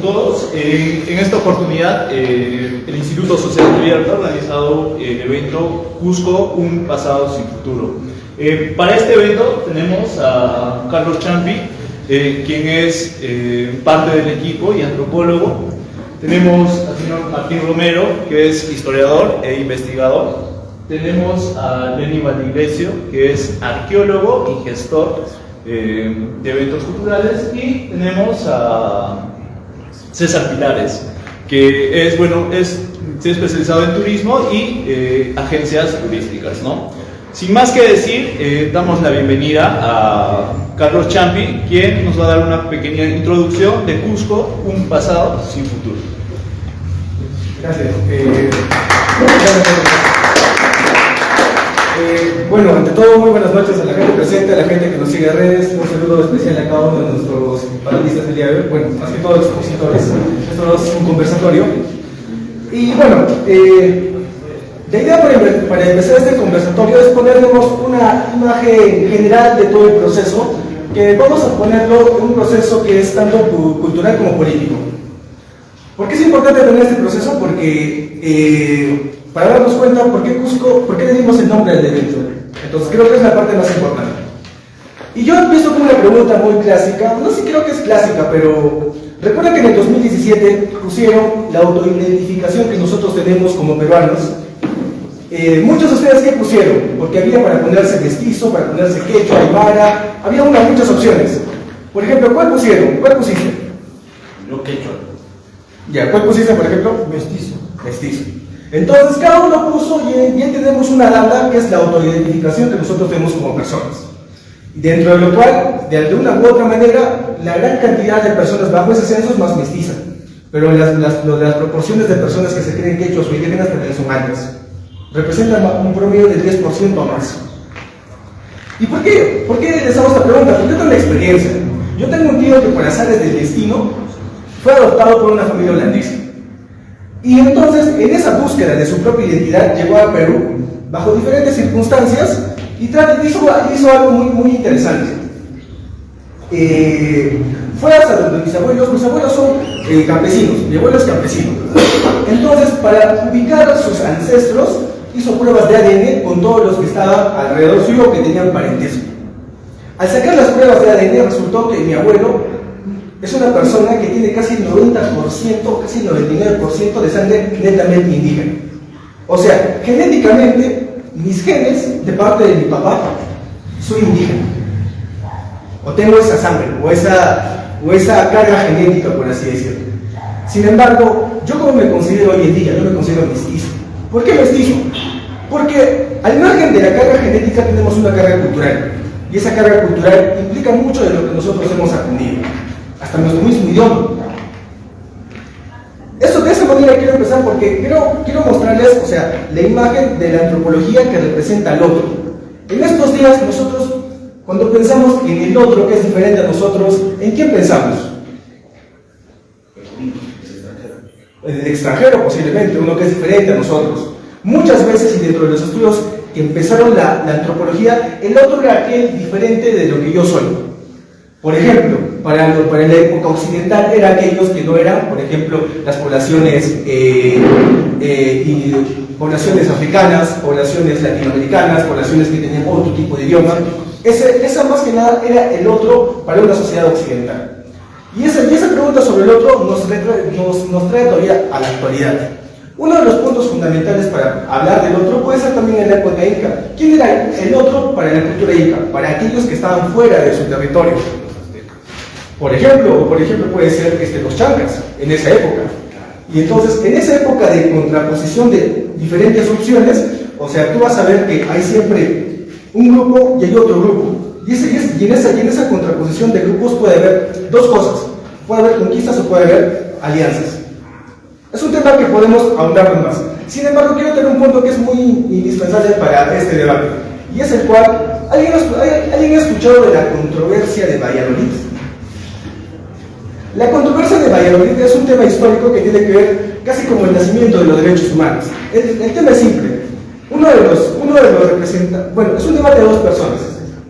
todos. En esta oportunidad, el Instituto Sociedad Abierta ha organizado el evento Cusco, un pasado sin futuro. Para este evento tenemos a Carlos Champi, quien es parte del equipo y antropólogo. Tenemos al señor Martín Romero, que es historiador e investigador. Tenemos a Lenny Valdiglesio, que es arqueólogo y gestor de eventos culturales. Y tenemos a César Pilares, que es, se ha especializado en turismo y agencias turísticas, ¿no? Sin más que decir, damos la bienvenida a Carlos Champi, quien nos va a dar una pequeña introducción de Cusco, un pasado sin futuro. Gracias. Bueno, ante todo, muy buenas noches a la gente presente, a la gente que nos sigue en redes. Un saludo especial a cada uno de nuestros panelistas del día de hoy. Bueno, más que todo expositores. Esto es un conversatorio. Y bueno, la idea para empezar este conversatorio es ponernos una imagen general de todo el proceso, que vamos a ponerlo en un proceso que es tanto cultural como político. ¿Por qué es importante tener este proceso? Porque para darnos cuenta por qué le dimos el nombre al evento. Entonces creo que es la parte más importante. Y yo empiezo con una pregunta muy clásica, no sé, creo que es clásica, pero recuerda que en el 2017 pusieron la autoidentificación que nosotros tenemos como peruanos. Muchos de ustedes, ¿qué pusieron? Porque había para ponerse mestizo, para ponerse quechua, aymara, había muchas opciones. Por ejemplo, ¿cuál pusieron? ¿Cuál pusiste? Yo quechua. Ya, ¿cuál pusiste, por ejemplo? Mestizo. Mestizo. Entonces, cada uno puso y bien tenemos una data que es la autoidentificación que nosotros tenemos como personas. Dentro de lo cual, de una u otra manera, la gran cantidad de personas bajo ese censo es más mestiza. Pero las proporciones de personas que se creen quechuas o indígenas también son altas. Representan un promedio del 10% o más. ¿Y por qué? ¿Por qué les hago esta pregunta? Porque yo tengo una experiencia. Yo tengo un tío que por azares del destino fue adoptado por una familia holandesa. Y entonces, en esa búsqueda de su propia identidad, llegó a Perú bajo diferentes circunstancias y hizo algo muy interesante. Fue hasta donde mis abuelos son campesinos, mi abuelo es campesino. Entonces, para ubicar a sus ancestros, hizo pruebas de ADN con todos los que estaban alrededor suyo que tenían parentesco. Al sacar las pruebas de ADN, resultó que mi abuelo es una persona que tiene casi el 90%, casi el 99% de sangre netamente indígena. O sea, genéticamente, mis genes, de parte de mi papá, soy indígena. O tengo esa sangre, o esa carga genética, por así decirlo. Sin embargo, yo como me considero hoy en día, yo me considero mestizo. ¿Por qué mestizo? Porque al margen de la carga genética tenemos una carga cultural. Y esa carga cultural implica mucho de lo que nosotros hemos aprendido. Hasta nuestro mismo idioma. Eso de esa manera quiero empezar porque quiero mostrarles, la imagen de la antropología que representa al otro. En estos días nosotros, cuando pensamos en el otro que es diferente a nosotros, ¿en quién pensamos? En el extranjero posiblemente, uno que es diferente a nosotros. Muchas veces, y dentro de los estudios que empezaron la antropología, el otro era aquel diferente de lo que yo soy. Por ejemplo, para la época occidental eran aquellos que no eran, por ejemplo, las poblaciones poblaciones africanas, poblaciones latinoamericanas, poblaciones que tenían otro tipo de idioma. Esa más que nada era el otro para una sociedad occidental. Y esa pregunta sobre el otro nos trae todavía a la actualidad. Uno de los puntos fundamentales para hablar del otro puede ser también en la época inca. ¿Quién era el otro para la cultura inca? Para aquellos que estaban fuera de su territorio. Por ejemplo puede ser los chancas, en esa época. Y entonces, en esa época de contraposición de diferentes opciones, tú vas a ver que hay siempre un grupo y hay otro grupo. Y en esa contraposición de grupos puede haber dos cosas. Puede haber conquistas o puede haber alianzas. Es un tema que podemos ahondar más. Sin embargo, quiero tener un punto que es muy indispensable para este debate. Y es el cual, ¿alguien ha escuchado de la controversia de Valladolid? La controversia de Valladolid es un tema histórico que tiene que ver casi como el nacimiento de los derechos humanos. El tema es simple. Uno de los representa, es un debate de dos personas.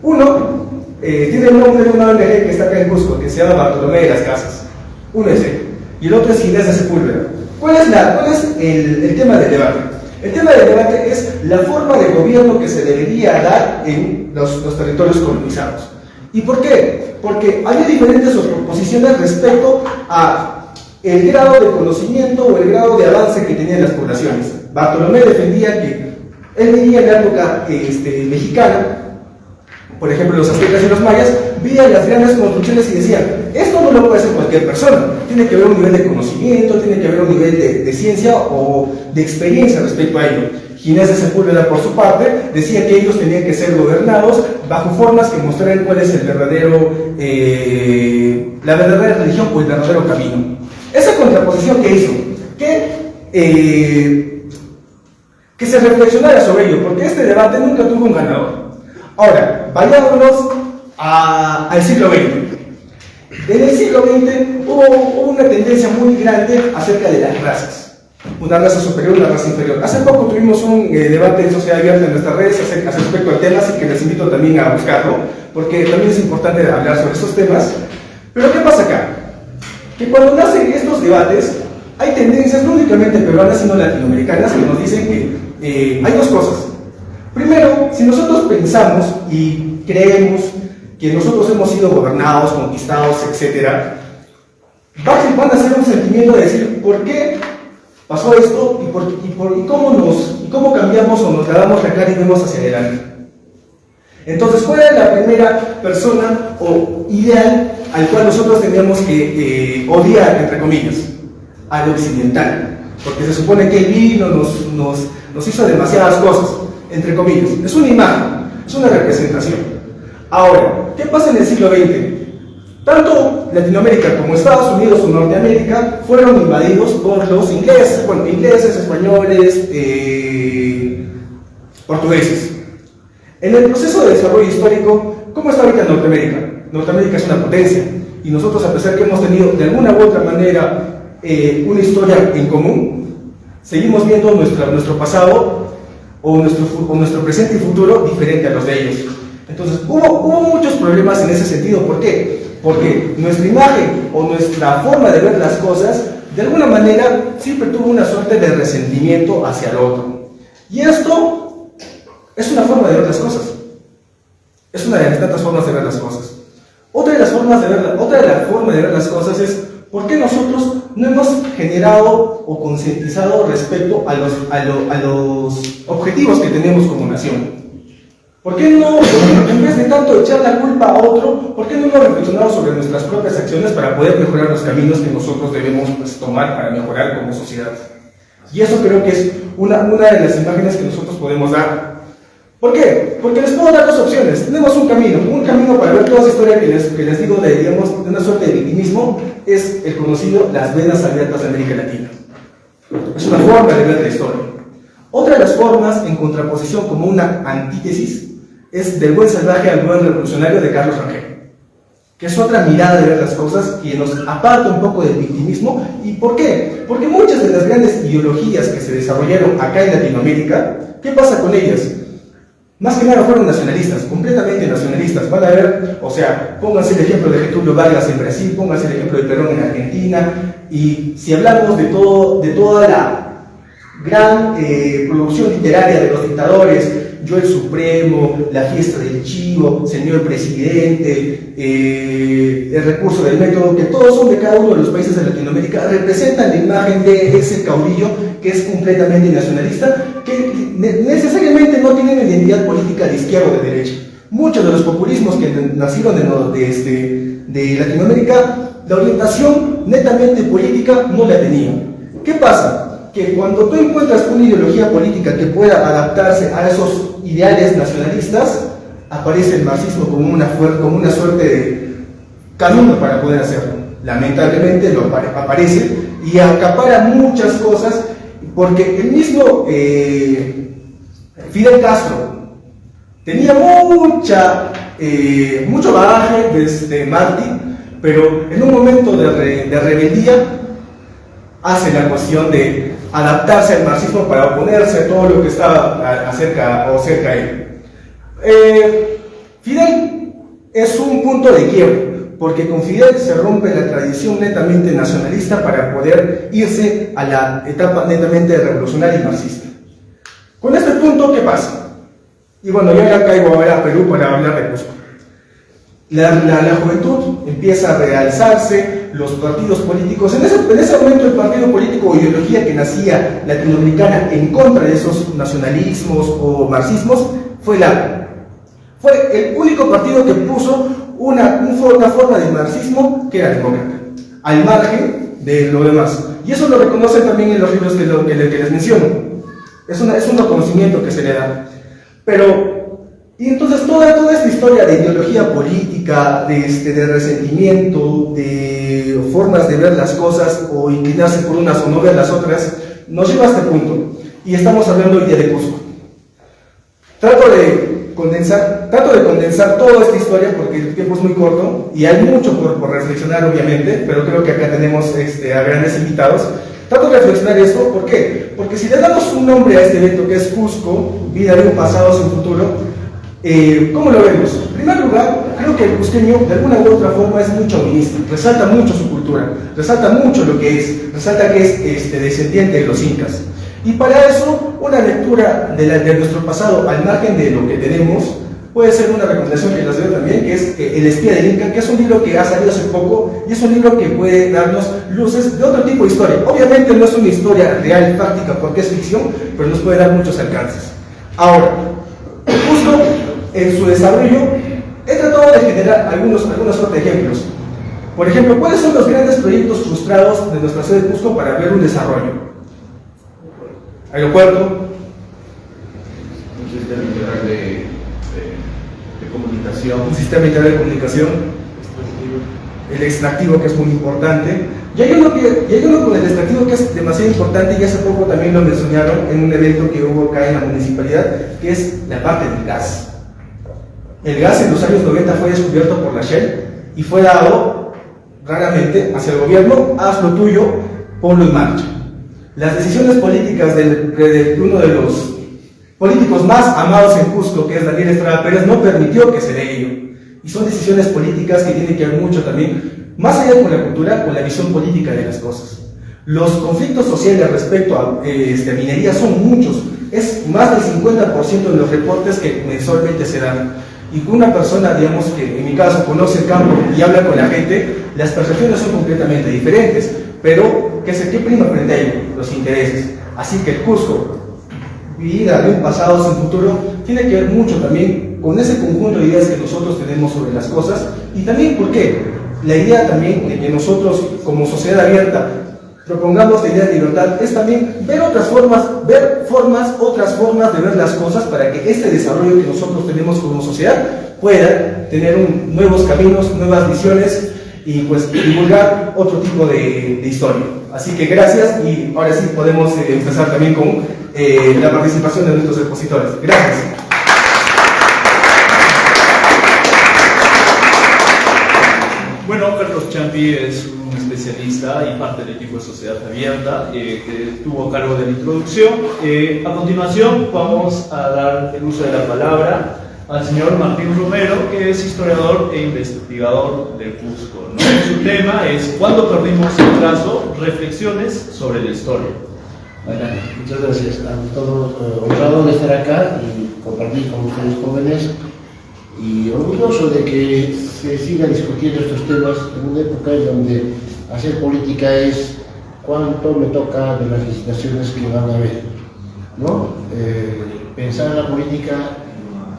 Uno tiene el nombre de una ONG que está acá en Cusco, que se llama Bartolomé de las Casas. Uno es él. y el otro es Ginés de Sepúlveda. ¿Cuál es el tema del debate? El tema del debate es la forma de gobierno que se debería dar en los territorios colonizados. ¿Y por qué? Porque había diferentes posiciones respecto a el grado de conocimiento o el grado de avance que tenían las poblaciones. Bartolomé defendía que él vivía en la época mexicana, por ejemplo los aztecas y los mayas, veían las grandes construcciones y decían, esto no lo puede hacer cualquier persona, tiene que haber un nivel de conocimiento, tiene que haber un nivel de ciencia o de experiencia respecto a ello. Ginés de Sepúlveda, por su parte, decía que ellos tenían que ser gobernados bajo formas que mostraran cuál es la verdadera religión o el verdadero camino. Esa contraposición que hizo, que se reflexionara sobre ello, porque este debate nunca tuvo un ganador. Ahora, vayámonos al siglo XX. En el siglo XX hubo una tendencia muy grande acerca de las razas. Una raza superior, una raza inferior. Hace poco tuvimos un debate en Sociedad Abierta en nuestras redes respecto al tema, así que les invito también a buscarlo, porque también es importante hablar sobre estos temas. Pero ¿qué pasa acá? Que cuando nacen estos debates, hay tendencias no únicamente peruanas, sino latinoamericanas, que nos dicen que hay dos cosas. Primero, si nosotros pensamos y creemos que nosotros hemos sido gobernados, conquistados, etc., van a ser un sentimiento de decir, ¿por qué pasó esto y cómo cambiamos o nos lavamos la cara y vemos hacia adelante? Entonces, ¿cuál es la primera persona o ideal al cual nosotros teníamos que odiar, entre comillas? Al occidental, porque se supone que él vino, nos hizo demasiadas cosas, entre comillas. Es una imagen, es una representación. Ahora, ¿qué pasa en el siglo XX? Tanto Latinoamérica como Estados Unidos o Norteamérica fueron invadidos por los ingleses, españoles, portugueses. En el proceso de desarrollo histórico, ¿cómo está ahorita Norteamérica? Norteamérica es una potencia, y nosotros, a pesar que hemos tenido de alguna u otra manera una historia en común, seguimos viendo nuestro pasado o nuestro presente y futuro diferente a los de ellos. Entonces, hubo muchos problemas en ese sentido. ¿Por qué? Porque nuestra imagen o nuestra forma de ver las cosas, de alguna manera, siempre tuvo una suerte de resentimiento hacia el otro. Y esto es una forma de ver las cosas. Es una de las tantas formas de ver las cosas. Otra de las formas de ver las cosas es ¿por qué nosotros no hemos generado o concientizado respecto a los objetivos que tenemos como nación? ¿Por qué no, en vez de tanto echar la culpa a otro, por qué no hemos reflexionado sobre nuestras propias acciones para poder mejorar los caminos que nosotros debemos tomar para mejorar como sociedad? Y eso creo que es una de las imágenes que nosotros podemos dar. ¿Por qué? Porque les puedo dar dos opciones. Tenemos un camino para ver toda esa historia que les digo de una suerte de victimismo, es el conocido las venas abiertas de América Latina. Es una forma de ver la historia. Otra de las formas, en contraposición como una antítesis, es del buen salvaje al buen revolucionario de Carlos Rangel, que es otra mirada de ver las cosas y nos aparta un poco del victimismo. ¿Y por qué? Porque muchas de las grandes ideologías que se desarrollaron acá en Latinoamérica, ¿qué pasa con ellas? Más que nada fueron nacionalistas, completamente nacionalistas. Van a ver, o sea, pónganse el ejemplo de Getúlio Vargas en Brasil, pónganse el ejemplo de Perón en Argentina, y si hablamos de toda la gran producción literaria de los dictadores, Yo el Supremo, La Fiesta del Chivo, Señor Presidente, El Recurso del Método, que todos son de cada uno de los países de Latinoamérica, representan la imagen de ese caudillo que es completamente nacionalista, que necesariamente no tiene una identidad política de izquierda o de derecha. Muchos de los populismos que nacieron de Latinoamérica, la orientación netamente política no la tenían. ¿Qué pasa? Que cuando tú encuentras una ideología política que pueda adaptarse a esos ideales nacionalistas, aparece el marxismo como una suerte de camino para poder hacerlo. Lamentablemente lo aparece y acapara muchas cosas, porque el mismo Fidel Castro tenía mucho bagaje desde Martí, pero en un momento de rebeldía hace la cuestión de adaptarse al marxismo para oponerse a todo lo que estaba cerca a él. Fidel es un punto de quiebre, porque con Fidel se rompe la tradición netamente nacionalista para poder irse a la etapa netamente revolucionaria y marxista. Con este punto, ¿qué pasa? Y bueno, yo ya caigo ahora a Perú para hablar de Cusco. La juventud empieza a realzarse, los partidos políticos, en ese momento el partido político o ideología que nacía latinoamericana en contra de esos nacionalismos o marxismos fue el APRA. Fue el único partido que puso una forma de marxismo que era demócrata, al margen de lo demás. Y eso lo reconocen también en los libros que les menciono. Es un reconocimiento que se le da. Y entonces toda esta historia de ideología política, de resentimiento, de formas de ver las cosas o inclinarse por unas o no ver las otras, nos lleva a este punto. Y estamos hablando hoy día de Cusco. Trato de condensar toda esta historia porque el tiempo es muy corto y hay mucho por reflexionar, obviamente, pero creo que acá tenemos a grandes invitados. Trato de reflexionar esto, ¿por qué? Porque si le damos un nombre a este evento que es Cusco, vida de un pasado sin futuro, ¿cómo lo vemos? En primer lugar, creo que el cusqueño de alguna u otra forma es muy chauvinista, resalta mucho su cultura, resalta mucho lo que es, resalta que es descendiente de los incas. Y para eso, una lectura de nuestro pasado al margen de lo que tenemos, puede ser una recomendación que les doy también, que es El espía del Inca, que es un libro que ha salido hace poco y es un libro que puede darnos luces de otro tipo de historia. Obviamente no es una historia real, práctica, porque es ficción, pero nos puede dar muchos alcances. Ahora, justo en su desarrollo, he tratado de generar algunos otros ejemplos. Por ejemplo, ¿cuáles son los grandes proyectos frustrados de nuestra ciudad de Cusco para ver un desarrollo? Aeropuerto, un sistema integral de comunicación, un sistema integral de comunicación, el extractivo, que es muy importante, y hay uno con el extractivo que es demasiado importante y hace poco también lo mencionaron en un evento que hubo acá en la municipalidad, que es la parte del gas. El gas en los años 90 fue descubierto por la Shell y fue dado raramente hacia el gobierno: haz lo tuyo, ponlo en marcha. Las decisiones políticas de uno de los políticos más amados en Cusco, que es Daniel Estrada Pérez, no permitió que se dé ello. Y son decisiones políticas que tienen que ver mucho también, más allá con la cultura, con la visión política de las cosas. Los conflictos sociales respecto a minería son muchos. Es más del 50% de los reportes que mensualmente se dan. Y con una persona, digamos, que en mi caso conoce el campo y habla con la gente, las percepciones son completamente diferentes. Pero, ¿qué prima frente a ello? Los intereses. Así que el Cusco, vida de un pasado sin futuro, tiene que ver mucho también con ese conjunto de ideas que nosotros tenemos sobre las cosas. Y también, ¿por qué? La idea también de que nosotros, como sociedad abierta, propongamos la idea de libertad es también ver otras formas de ver las cosas para que este desarrollo que nosotros tenemos como sociedad pueda tener nuevos caminos, nuevas visiones y pues divulgar otro tipo de historia. Así que gracias, y ahora sí podemos empezar también con la participación de nuestros expositores. Gracias. Bueno, Carlos Champi es un especialista y parte del equipo de Sociedad Abierta que estuvo a cargo de la introducción. A continuación vamos a dar el uso de la palabra al señor Martín Romero, que es historiador e investigador de Cusco, ¿no? Su tema es ¿cuándo perdimos el trazo? Reflexiones sobre la historia. Bueno, muchas gracias a todos, honrado de estar acá y compartir con ustedes jóvenes, y orgulloso de que se siga discutiendo estos temas en una época en donde hacer política es cuánto me toca de las licitaciones que van a haber, ¿no? Pensar la política,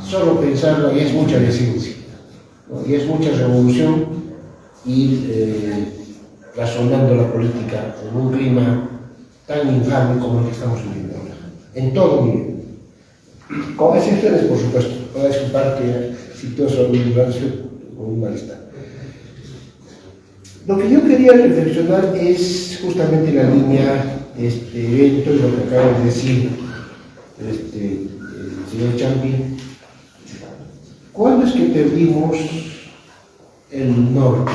solo pensarla, y es mucha decencia, ¿no? Y es mucha revolución ir razonando la política en un clima tan infame como el que estamos viviendo ahora, en todo nivel. Con excepciones, por supuesto, para disculpar que cito sobre un lugar con una lista. Lo que yo quería reflexionar es justamente la línea de este evento y lo que acaba de decir el señor Champi. ¿Cuándo es que perdimos el norte?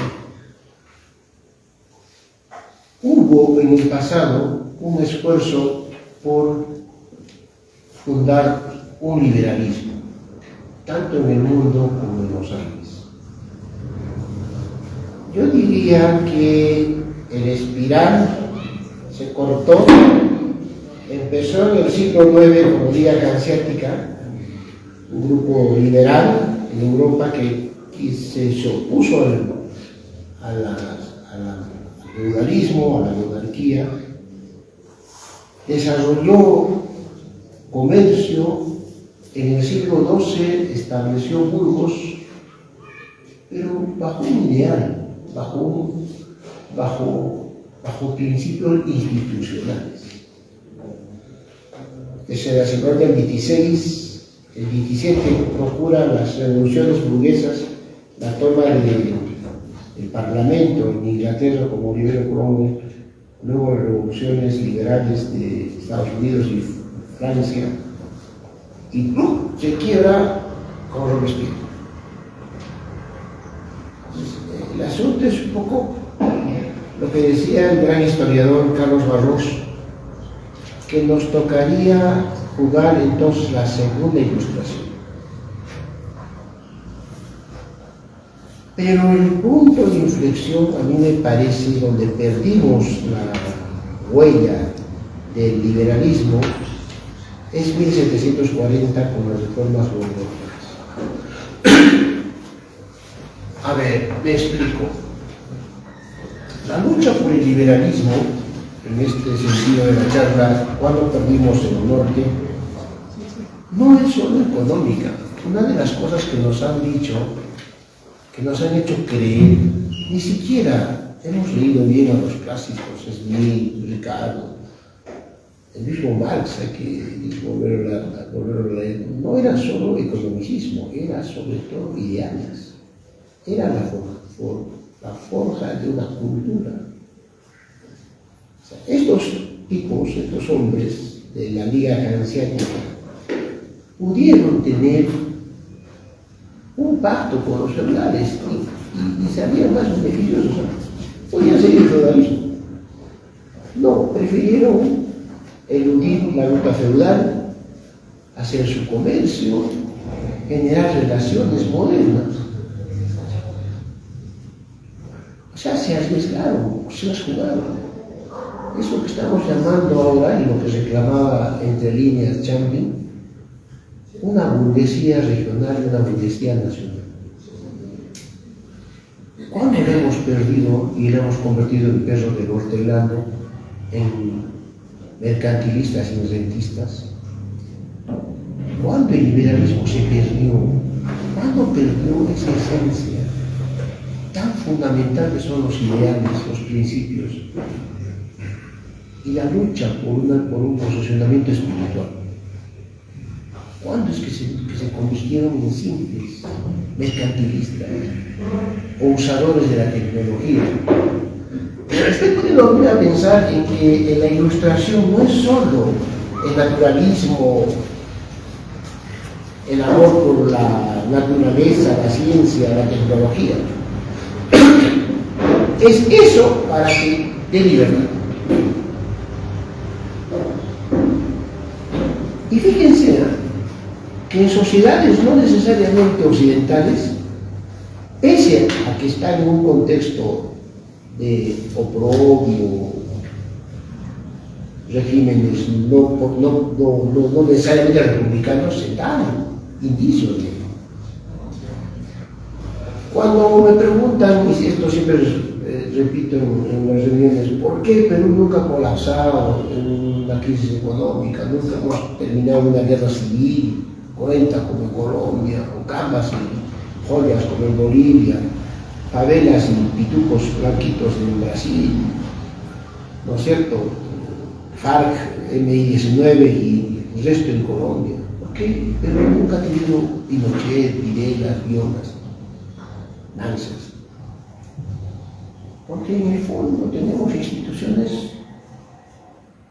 Hubo en el pasado un esfuerzo por fundar un liberalismo, tanto en el mundo como en los Andes. Yo diría que el espiral se cortó, empezó en el siglo IX como Liga Hanseática, un grupo liberal en Europa que se opuso al feudalismo, a la monarquía, desarrolló comercio, en el siglo XII estableció Burgos, pero bajo un ideal, bajo principios institucionales. Desde la Semana del 26, el 27 procura las revoluciones burguesas, la toma del Parlamento en Inglaterra como Oliver Cromwell, luego las revoluciones liberales de Estados Unidos y Francia, y se quiebra con Robespierre. El asunto es un poco lo que decía el gran historiador Carlos Barros, que nos tocaría jugar entonces la segunda ilustración. Pero el punto de inflexión a mí me parece donde perdimos la huella del liberalismo es 1740 con las reformas borbónicas. A ver, me explico. La lucha por el liberalismo, en este sentido de la charla, cuando perdimos el norte, no es solo económica. Una de las cosas que nos han dicho, que nos han hecho creer, ni siquiera hemos leído bien a los clásicos, Smith, Ricardo, el mismo Marx, hay que volverlo a leer. No era solo economicismo, era sobre todo ideales. Era la forja de una cultura. O sea, estos tipos, estos hombres de la Liga Hanseática, pudieron tener un pacto con los feudales y salían más beneficiosos. Podían seguir el feudalismo. No, prefirieron eludir la ruta feudal, hacer su comercio, generar relaciones modernas. O sea, se arriesgaron, se las jugaron. Es lo que estamos llamando ahora, y lo que reclamaba entre líneas Champlin, una burguesía regional y una burguesía nacional. ¿Cuándo la hemos perdido y la hemos convertido en perros del hortelano, en mercantilistas y rentistas? ¿Cuándo el liberalismo se perdió? ¿Cuándo perdió esa esencia tan fundamental que son los ideales, los principios y la lucha por un posicionamiento espiritual? ¿Cuándo es que se convirtieron en simples mercantilistas o usadores de la tecnología? Usted puede volver a pensar en que en la ilustración no es solo el naturalismo, el amor por la naturaleza, la ciencia, la tecnología. Es eso para que dé libertad. Y fíjense que en sociedades no necesariamente occidentales, pese a que están en un contexto de oprobio, regímenes no necesariamente republicanos, se dan indicios de ello. Cuando me preguntan, y esto siempre repito en las reuniones, ¿por qué Perú nunca ha colapsado en una crisis económica? Nunca hemos terminado una guerra civil, cruenta como en Colombia, o Cambas y joyas como en Bolivia, favelas y pitucos blanquitos en Brasil, ¿no es cierto? FARC, MI-19 y el resto en Colombia. ¿Por qué Perú nunca ha tenido Pinochet, Videla, Violas, Nanzas? Porque en el fondo tenemos instituciones,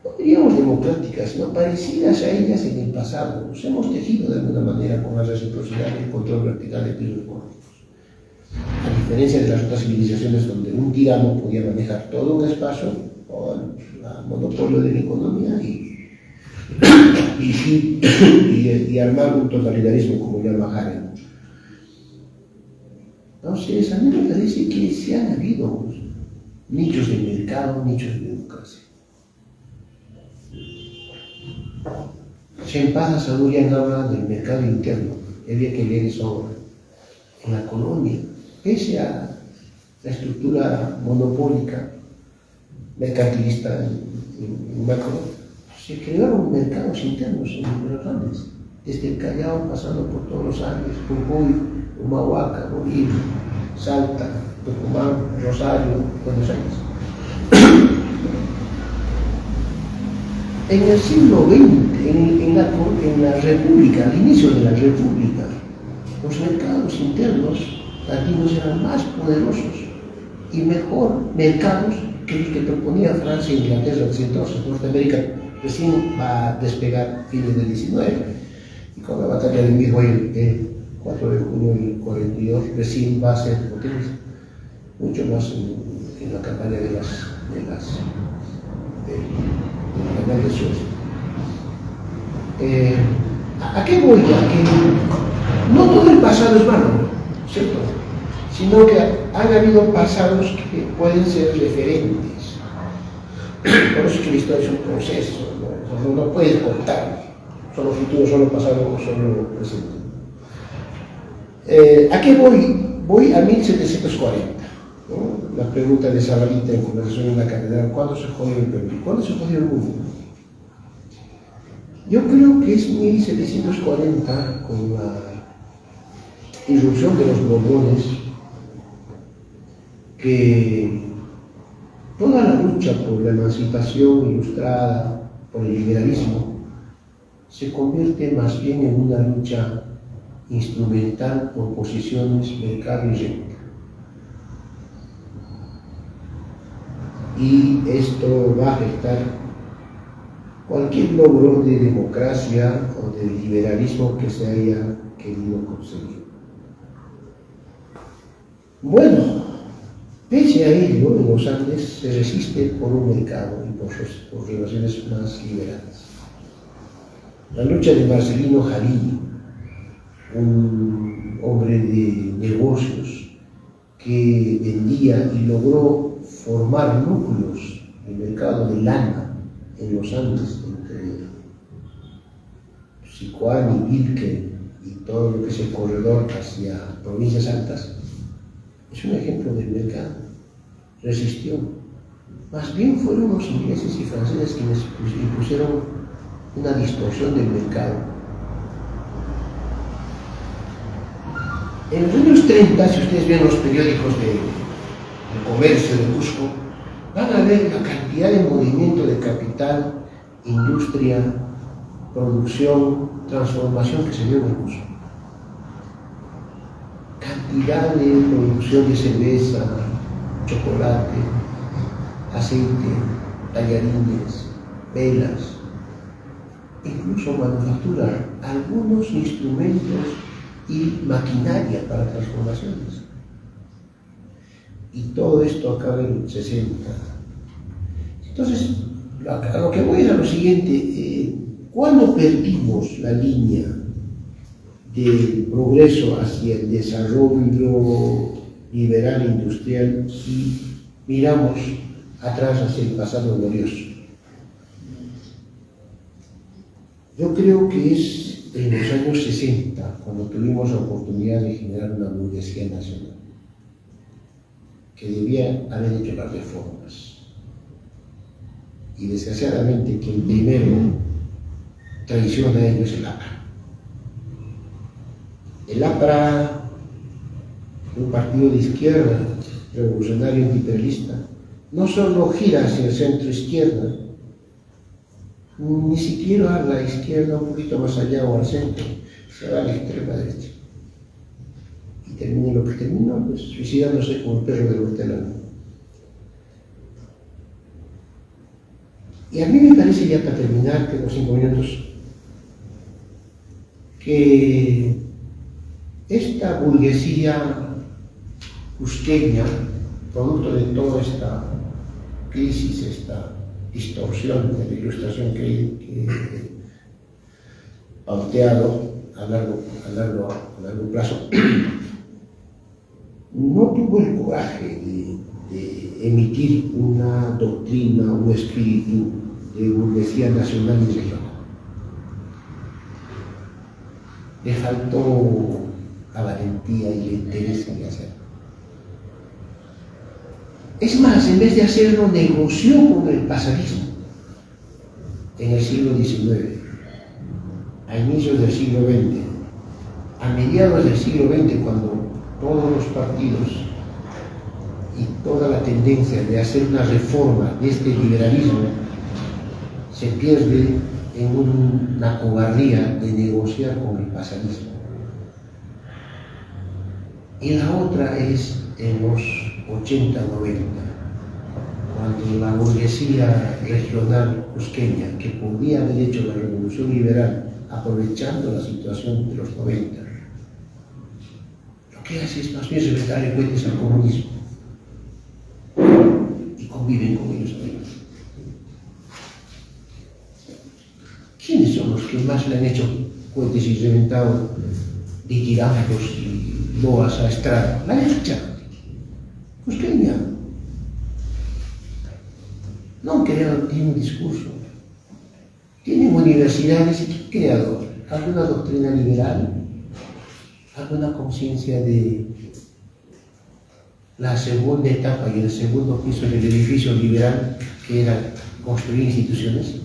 no diríamos democráticas, sino parecidas a ellas en el pasado. Nos hemos tejido de alguna manera con la reciprocidad y el control vertical de pisos económicos. A diferencia de las otras civilizaciones donde un tirano podía manejar todo un espacio, con el monopolio de la economía y armar un totalitarismo como llama Hagen. Entonces, a mí me parece que sí han habido nichos de mercado, nichos de democracia. Shempasa Sadurian habla del mercado interno, había que leer eso ahora. En la colonia, pese a la estructura monopólica, mercantilista en Macro, se crearon mercados internos en los Andes, desde el Callao, pasando por todos los Andes, Jujuy, Humahuaca, Bolivia, Salta, Tucumán, Rosario, Buenos Aires. En el siglo XX, en la República, al inicio de la República, los mercados internos latinos eran más poderosos y mejor mercados que los que proponía Francia e Inglaterra desde entonces. Norteamérica recién va a despegar fines del 19 y con la batalla de Midway el 4 de junio del 42 recién va a ser potencia, mucho más en la campaña de Canal de Suez. ¿A qué voy? A que no todo el pasado es malo, ¿cierto? Sino que han habido pasados que pueden ser referentes. Por eso es que la historia es un proceso, no puedes contar solo futuro, solo pasado o solo presente. ¿A qué voy? Voy a 1740. ¿No? La pregunta de Zabalita en conversación en la catedral: ¿cuándo se jodió el Perú? ¿Cuándo se jodió el mundo? Yo creo que es 1740, con la irrupción de los Borbones, que toda la lucha por la emancipación ilustrada, por el liberalismo, se convierte más bien en una lucha instrumental por posiciones, mercado y renta. Y esto va a afectar cualquier logro de democracia o de liberalismo que se haya querido conseguir. Bueno, pese a ello, en los Andes se resiste por un mercado y por relaciones más liberales. La lucha de Marcelino Jalí, un hombre de negocios que vendía y logró formar núcleos del mercado de lana en los Andes, entre Sicuán y Vilque y todo lo que es el corredor hacia provincias altas, es un ejemplo del mercado. Resistió. Más bien fueron los ingleses y franceses quienes impusieron una distorsión del mercado. En los años 30, si ustedes ven los periódicos de comercio de Cusco, van a ver la cantidad de movimiento de capital, industria, producción, transformación que se dio en Cusco. Cantidad de producción de cerveza, chocolate, aceite, tallarines, velas, incluso manufacturar algunos instrumentos y maquinaria para transformaciones. Y todo esto acaba en los 60. Entonces, a lo que voy es a lo siguiente: ¿cuándo perdimos la línea del progreso hacia el desarrollo liberal industrial y miramos atrás hacia el pasado glorioso? Yo creo que es en los años 60 cuando tuvimos la oportunidad de generar una burguesía nacional que debía haber hecho las reformas, y desgraciadamente quien primero traiciona a ello es el APRA. El APRA, un partido de izquierda revolucionario antiimperialista, no solo gira hacia el centro izquierda, ni siquiera a la izquierda, un poquito más allá o al centro, se va a la extrema derecha. Y termina lo que terminó, pues, suicidándose como el perro del hortelano. Y a mí me parece, ya para terminar, tengo 5 minutos, que esta burguesía cusqueña, producto de toda esta crisis, esta distorsión de la ilustración que he pauteado a largo plazo, no tuvo el coraje de emitir una doctrina, un espíritu de burguesía nacional y regional. Le faltó la valentía y el interés en hacerlo. Es más, en vez de hacerlo, negoció con el pasadismo en el siglo XIX, a inicios del siglo XX, a mediados del siglo XX, cuando todos los partidos y toda la tendencia de hacer una reforma de este liberalismo se pierde en una cobardía de negociar con el pasadismo. Y la otra es en los 80, 90, cuando la burguesía regional cusqueña, que podía haber hecho la revolución liberal aprovechando la situación de los 90, lo que hace es más bien reventarle cohetes al comunismo y conviven con ellos ahí. ¿Quiénes son los que más le han hecho cohetes y reventado ditirambos y loas a Estrada? La derecha cusqueña. No han creado ni un discurso. Tienen universidades y ¿qué creado? ¿Alguna doctrina liberal? ¿Alguna conciencia de la segunda etapa y el segundo piso del edificio liberal, que era construir instituciones,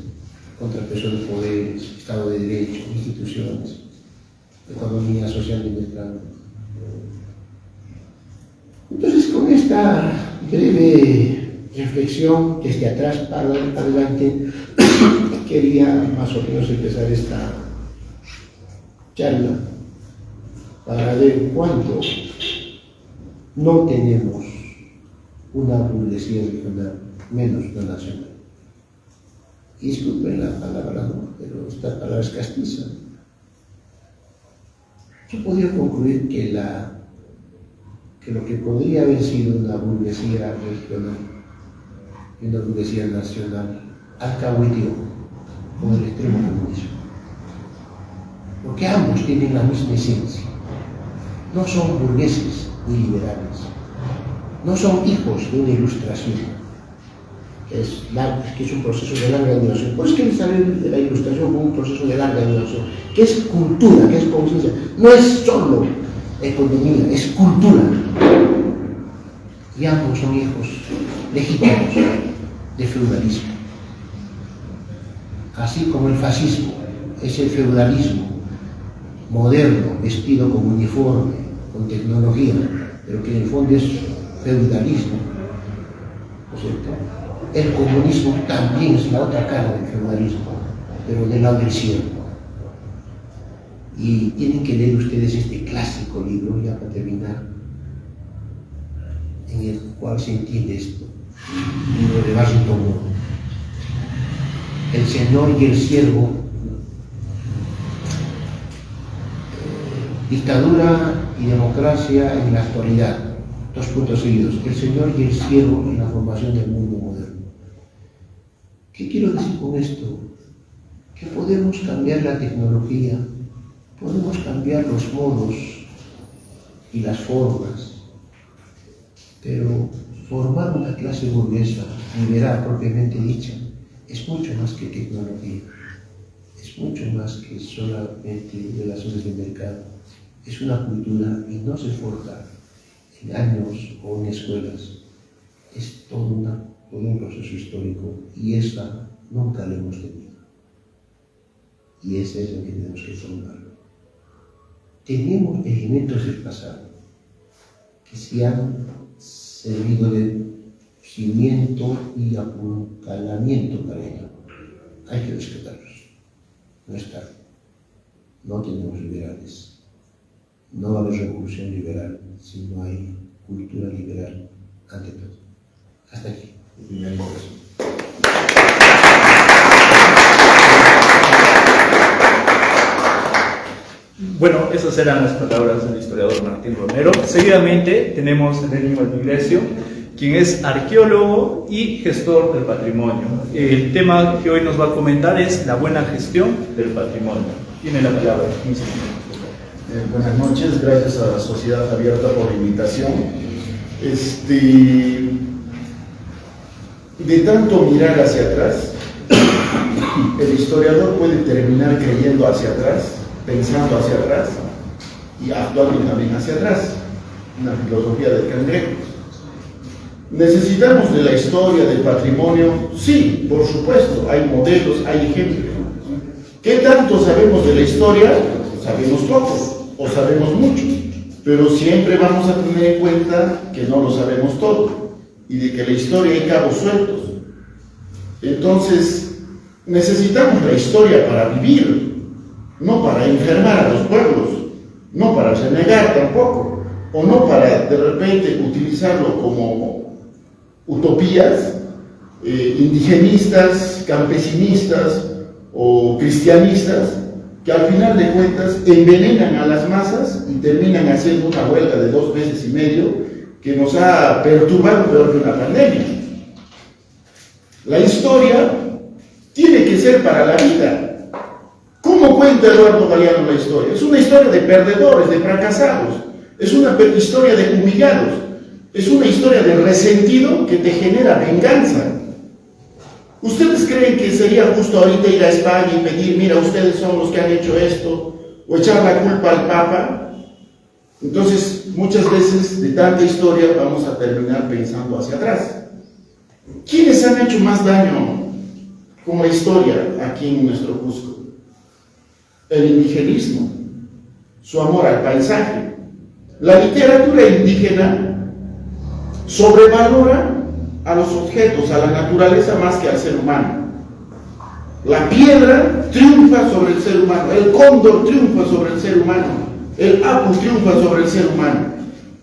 contrapeso de poderes, Estado de Derecho, instituciones, economía social de mercado? Entonces, con esta breve reflexión desde atrás para adelante, quería más o menos empezar esta charla para ver cuánto no tenemos una burguesía regional, menos la nacional. Y disculpen la palabra, ¿no? Pero esta palabra es castiza. Yo podría concluir que lo que podría haber sido una burguesía regional y una burguesía nacional alcahueteó con el extremo comunismo. Porque ambos tienen la misma esencia. No son burgueses ni liberales. No son hijos de una ilustración, que es un proceso de larga duración. Pues que saber de la ilustración como un proceso de larga duración, que es cultura, que es conciencia. No es solo economía, es cultura. Y ambos son hijos legítimos de feudalismo. Así como el fascismo es el feudalismo moderno, vestido con uniforme, con tecnología, pero que en el fondo es feudalismo, ¿no es cierto? El comunismo también es la otra cara del feudalismo, pero del lado del cielo. Y tienen que leer ustedes este clásico libro, ya para terminar, en el cual se entiende esto, el libro de Washington Moore, El Señor y el Siervo, dictadura y democracia en la actualidad, 2 puntos seguidos, el Señor y el Siervo en la formación del mundo moderno. ¿Qué quiero decir con esto? Que podemos cambiar la tecnología, podemos cambiar los modos y las formas, pero formar una clase burguesa, liberal propiamente dicha, es mucho más que tecnología, es mucho más que solamente relaciones de mercado, es una cultura y no se forja en años o en escuelas, es todo un proceso histórico y esa nunca la hemos tenido. Y ese es lo que tenemos que formar. Tenemos elementos del pasado que se han servido de cimiento y apuntalamiento para ello. Hay que respetarlos. No es tarde. No tenemos liberales. No va a haber revolución liberal si no hay cultura liberal ante todo. Hasta aquí. Bueno, esas eran las palabras del historiador Martín Romero. Seguidamente tenemos a Lenín Valdivielso, quien es arqueólogo y gestor del patrimonio. El tema que hoy nos va a comentar es la buena gestión del patrimonio. Tiene la palabra. Buenas noches, gracias a la Sociedad Abierta por la invitación. De tanto mirar hacia atrás, el historiador puede terminar creyendo hacia atrás, pensando hacia atrás y actuando también hacia atrás. Una filosofía del cangrejo. ¿Necesitamos de la historia, del patrimonio? Sí, por supuesto, hay modelos, hay ejemplos. ¿Qué tanto sabemos de la historia? Sabemos poco o sabemos mucho, pero siempre vamos a tener en cuenta que no lo sabemos todo y de que la historia hay cabos sueltos. Entonces, necesitamos la historia para vivir, no para enfermar a los pueblos, no para renegar tampoco, o no para de repente utilizarlo como utopías indigenistas, campesinistas o cristianistas, que al final de cuentas envenenan a las masas y terminan haciendo una huelga de 2 meses y medio que nos ha perturbado peor que una pandemia. La historia tiene que ser para la vida. ¿Cómo cuenta Eduardo Galeano la historia? Es una historia de perdedores, de fracasados, es una historia de humillados, es una historia de resentido que te genera venganza. ¿Ustedes creen que sería justo ahorita ir a España y pedir, mira, ustedes son los que han hecho esto, o echar la culpa al Papa? Entonces, muchas veces de tanta historia vamos a terminar pensando hacia atrás. ¿Quiénes han hecho más daño con la historia aquí en nuestro Cusco? El indigenismo, su amor al paisaje. La literatura indígena sobrevalora a los objetos, a la naturaleza más que al ser humano. La piedra triunfa sobre el ser humano, el cóndor triunfa sobre el ser humano, el apu triunfa sobre el ser humano.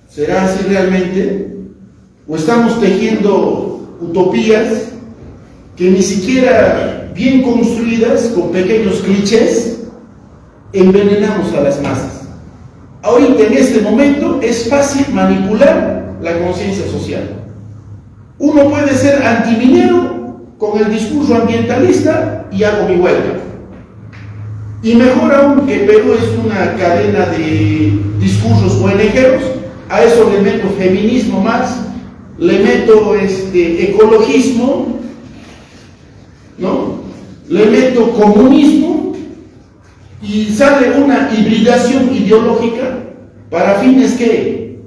¿Será así realmente? ¿O estamos tejiendo utopías que ni siquiera bien construidas, con pequeños clichés, envenenamos a las masas? Ahorita, en este momento, es fácil manipular la conciencia social. Uno puede ser antiminero con el discurso ambientalista y hago mi huelga. Y mejor aún, que Perú es una cadena de discursos ONGeros, a eso le meto feminismo más, le meto ecologismo, ¿no? Le meto comunismo y sale una hibridación ideológica para fines ¿qué?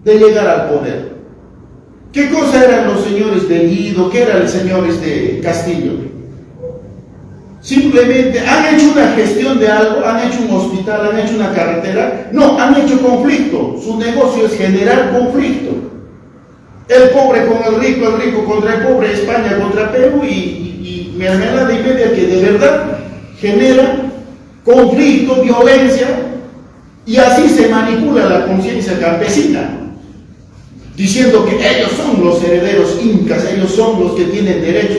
De llegar al poder. ¿Qué cosa eran los señores de Guido? ¿Qué eran los señores de Castillo? Simplemente han hecho una gestión de algo, han hecho un hospital, han hecho una carretera. No, han hecho conflicto. Su negocio es generar conflicto. El pobre con el rico contra el pobre, España contra Perú y mermelada y media que de verdad genera conflicto, violencia, y así se manipula la conciencia campesina, diciendo que ellos son los herederos incas, ellos son los que tienen derechos.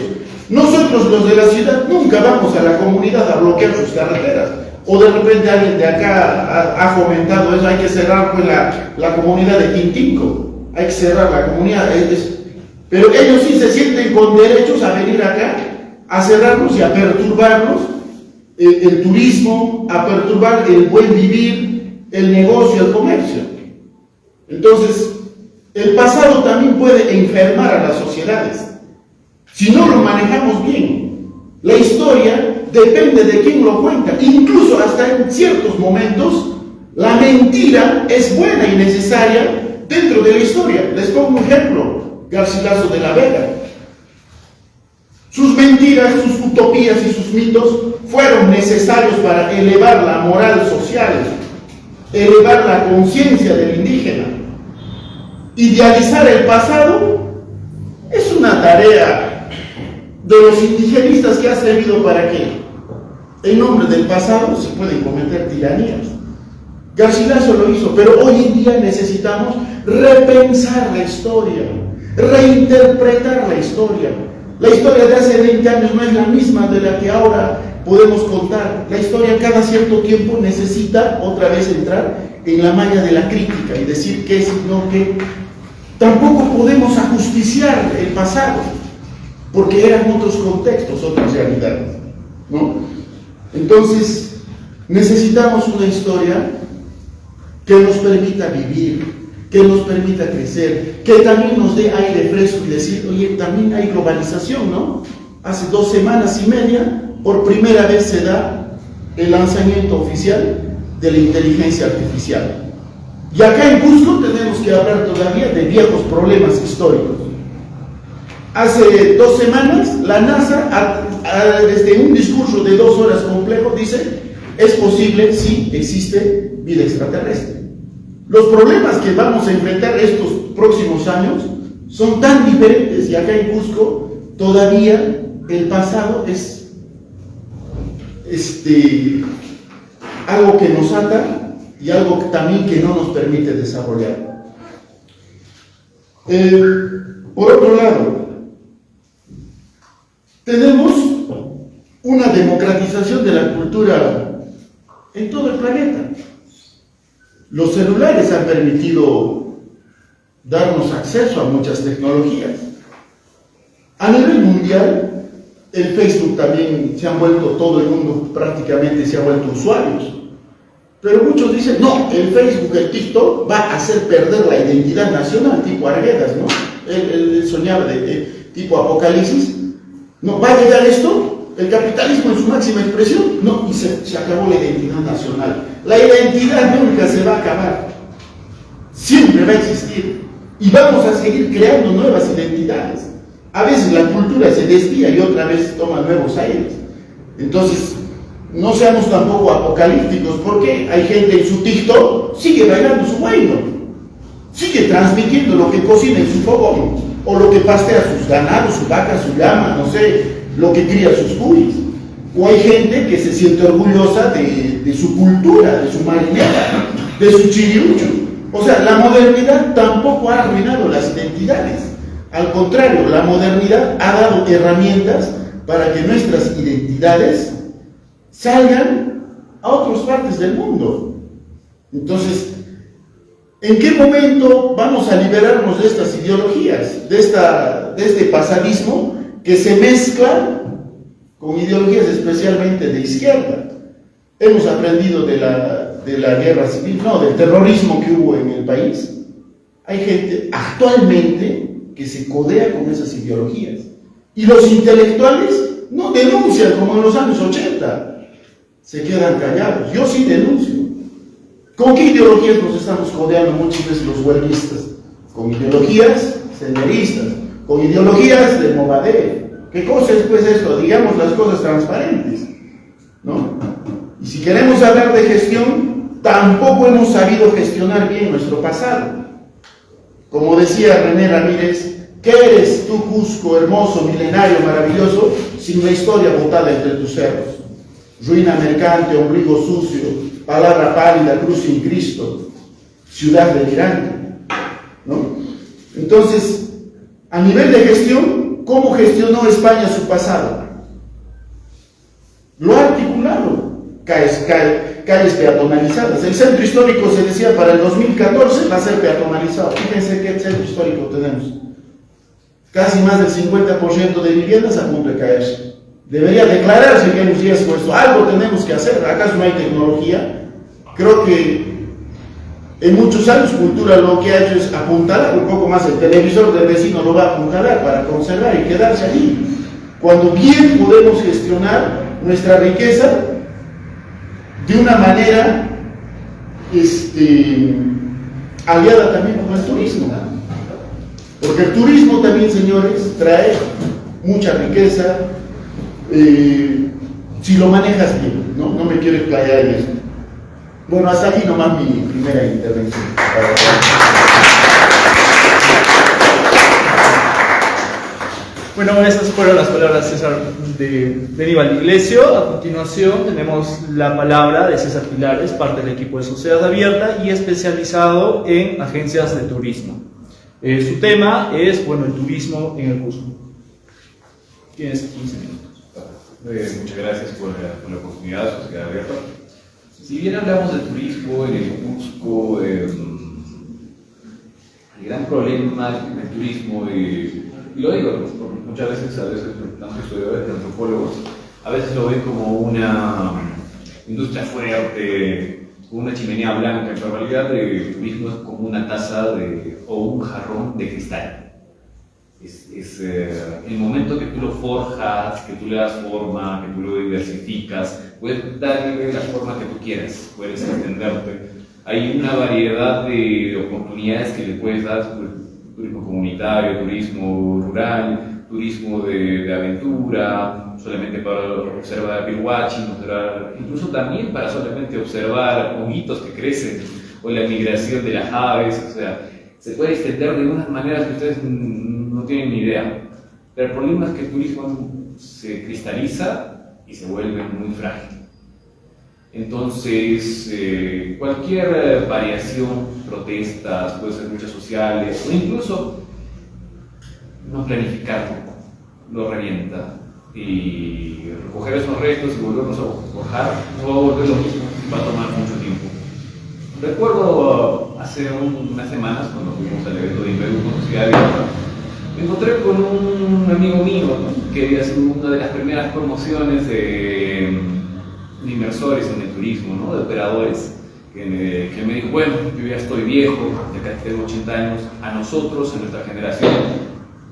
Nosotros los de la ciudad nunca vamos a la comunidad a bloquear sus carreteras, o de repente alguien de acá ha fomentado eso, hay que cerrar pues la comunidad de Tintinco, hay que cerrar la comunidad, pero ellos sí se sienten con derechos a venir acá, a cerrarnos y a perturbarnos el turismo, a perturbar el buen vivir, el negocio, el comercio. Entonces, el pasado también puede enfermar a las sociedades si no lo manejamos bien. La historia depende de quién lo cuenta. Incluso hasta en ciertos momentos la mentira es buena y necesaria dentro de la historia. Les pongo un ejemplo: Garcilaso de la Vega. Sus mentiras, sus utopías y sus mitos fueron necesarios para elevar la moral social, elevar la conciencia del indígena. Idealizar el pasado es una tarea de los indigenistas que ha servido para que en nombre del pasado se pueden cometer tiranías. Garcilaso lo hizo, pero hoy en día necesitamos repensar la historia, reinterpretar la historia. La historia de hace 20 años no es la misma de la que ahora podemos contar. La historia cada cierto tiempo necesita otra vez entrar en la malla de la crítica y decir qué es y no qué. Tampoco podemos ajusticiar el pasado, porque eran otros contextos, otras realidades, ¿no? Entonces, necesitamos una historia que nos permita vivir, que nos permita crecer, que también nos dé aire fresco y decir, oye, también hay globalización, ¿no? Hace 2 semanas y media, por primera vez se da el lanzamiento oficial de la inteligencia artificial. Y acá en Cusco tenemos que hablar todavía de viejos problemas históricos. Hace 2 semanas, la NASA, desde un discurso de 2 horas complejo, dice, es posible, sí, existe vida extraterrestre. Los problemas que vamos a enfrentar estos próximos años son tan diferentes, y acá en Cusco todavía el pasado es algo que nos ata y algo también que no nos permite desarrollar. Por otro lado, tenemos una democratización de la cultura en todo el planeta. Los celulares han permitido darnos acceso a muchas tecnologías. A nivel mundial, el Facebook también se han vuelto, todo el mundo prácticamente se ha vuelto usuarios. Pero muchos dicen, no, el Facebook, el TikTok va a hacer perder la identidad nacional, tipo Arguedas, ¿no? Él soñaba de tipo Apocalipsis. ¿No va a llegar esto? ¿El capitalismo en su máxima expresión? No, y se acabó la identidad nacional. La identidad nunca se va a acabar. Siempre va a existir. Y vamos a seguir creando nuevas identidades. A veces la cultura se desvía y otra vez toma nuevos aires. Entonces, no seamos tampoco apocalípticos, porque hay gente en su TikTok, sigue bailando su baile, sigue transmitiendo lo que cocina en su fogón, o lo que pastea sus ganados, su vaca, su llama, no sé, lo que cría sus curis. O hay gente que se siente orgullosa de su cultura, de su marinera, de su chiriucho. O sea, la modernidad tampoco ha arruinado las identidades. Al contrario, la modernidad ha dado herramientas para que nuestras identidades salgan a otras partes del mundo. Entonces, ¿en qué momento vamos a liberarnos de estas ideologías, de este pasadismo que se mezcla con ideologías especialmente de izquierda? Hemos aprendido de la guerra civil, no, del terrorismo que hubo en el país. Hay gente actualmente que se codea con esas ideologías. Y los intelectuales no denuncian como en los años 80. Se quedan callados. Yo sí denuncio. ¿Con qué ideologías nos estamos codeando muchas veces los huelguistas? Con ideologías senderistas, con ideologías de Movadef. ¿Qué cosa es pues esto? Digamos las cosas transparentes, ¿no? Y si queremos hablar de gestión, tampoco hemos sabido gestionar bien nuestro pasado. Como decía René Ramírez, ¿qué eres tú, Cusco, hermoso, milenario, maravilloso, sin la historia botada entre tus cerros? Ruina mercante, ombligo sucio, palabra pálida, cruz sin Cristo, ciudad delirante, ¿no? Entonces, a nivel de gestión, ¿cómo gestionó España su pasado? Lo ha articulado, calles peatonalizadas. El centro histórico se decía para el 2014 va a ser peatonalizado. Fíjense qué centro histórico tenemos. Casi más del 50% de viviendas a punto de caerse. Debería declararse que hay un riesgo esto. Algo tenemos que hacer. ¿Acaso no hay tecnología? Creo que en muchos años Cultura lo que ha hecho es apuntalar un poco más. El televisor del vecino lo va a apuntalar para conservar y quedarse allí. Cuando bien podemos gestionar nuestra riqueza de una manera aliada también con el turismo. Porque el turismo también, señores, trae mucha riqueza si lo manejas bien, ¿no? No me quiero explayar en eso. Bueno, hasta aquí nomás mi primera intervención. Bueno, esas fueron las palabras, César, de Aníbal Iglesio. A continuación tenemos la palabra de César Pilares, parte del equipo de Sociedad Abierta y especializado en agencias de turismo. Su tema es, bueno, el turismo en el Cusco. Tienes 15 minutos. Muchas gracias por la oportunidad, Sociedad Abierta. Si bien hablamos de turismo en el Cusco, el gran problema del turismo, y lo digo, muchas veces, tanto historiadores como antropólogos, a veces lo ven como una industria fuerte, con una chimenea blanca. En realidad el turismo es como una taza o un jarrón de cristal. Es el momento que tú lo forjas, que tú le das forma, que tú lo diversificas, puedes darle la forma que tú quieras, puedes extenderte. Hay una variedad de oportunidades que le puedes dar: turismo comunitario, turismo rural, turismo de aventura, solamente para observar birwatching, incluso también para solamente observar honguitos que crecen, o la migración de las aves. O sea, se puede extender de unas maneras que ustedes no tienen ni idea. Pero el problema es que el turismo se cristaliza y se vuelve muy frágil. Entonces, cualquier variación, protestas, puede ser luchas sociales, o incluso no planificarlo, lo revienta. Y recoger esos restos y volvernos a forjar no va a volver lo mismo, va a tomar mucho tiempo. Recuerdo hace unas semanas, cuando fuimos al evento de Inverú con Sociedad Abierta, me encontré con un amigo mío, ¿no?, que había sido una de las primeras promociones de inversores en el turismo, ¿no?, de operadores, que me dijo: bueno, yo ya estoy viejo, ya casi tengo 80 años, a nosotros, a nuestra generación,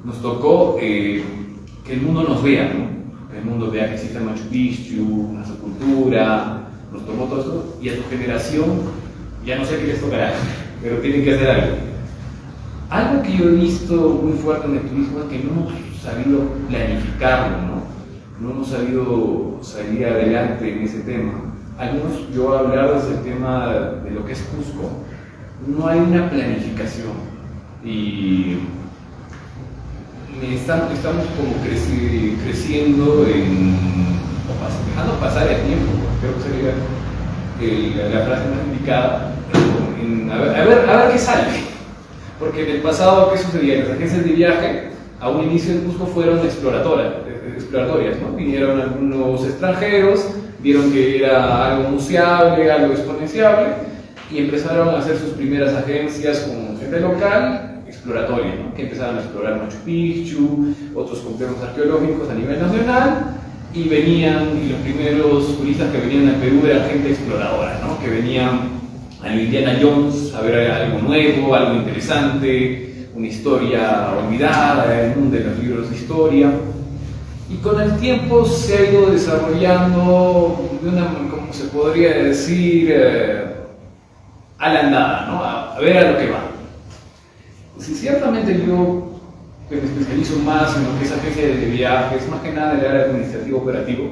nos tocó que el mundo nos vea, ¿no?, que el mundo vea que existe Machu Picchu, nuestra cultura, nos tomó todo esto, y a tu generación ya no sé qué les tocará, pero tienen que hacer algo. Algo que yo he visto muy fuerte en el turismo es que no hemos sabido planificarlo, no hemos sabido salir adelante en ese tema. Algunos, yo voy a hablar desde el tema de lo que es Cusco. No hay una planificación y estamos como creciendo dejando pasar el tiempo. Creo que sería la frase más indicada. A ver qué sale. Porque en el pasado, ¿qué sucedía? Las agencias de viaje a un inicio en Cusco fueron exploratorias, ¿no? Vinieron algunos extranjeros, vieron que era algo museable, algo exponenciable, y empezaron a hacer sus primeras agencias con gente local, exploratoria, ¿no?, que empezaron a explorar Machu Picchu, otros complejos arqueológicos a nivel nacional, y los primeros turistas que venían a Perú eran gente exploradora, ¿no?, que venían a Indiana Jones a ver algo nuevo, algo interesante, una historia olvidada, el mundo de los libros de historia. Y con el tiempo se ha ido desarrollando de una, como se podría decir, a la andada, ¿no?, a ver a lo que va. Si ciertamente yo que me especializo más en lo que es agencia de viajes, más que nada en el área administrativo operativo,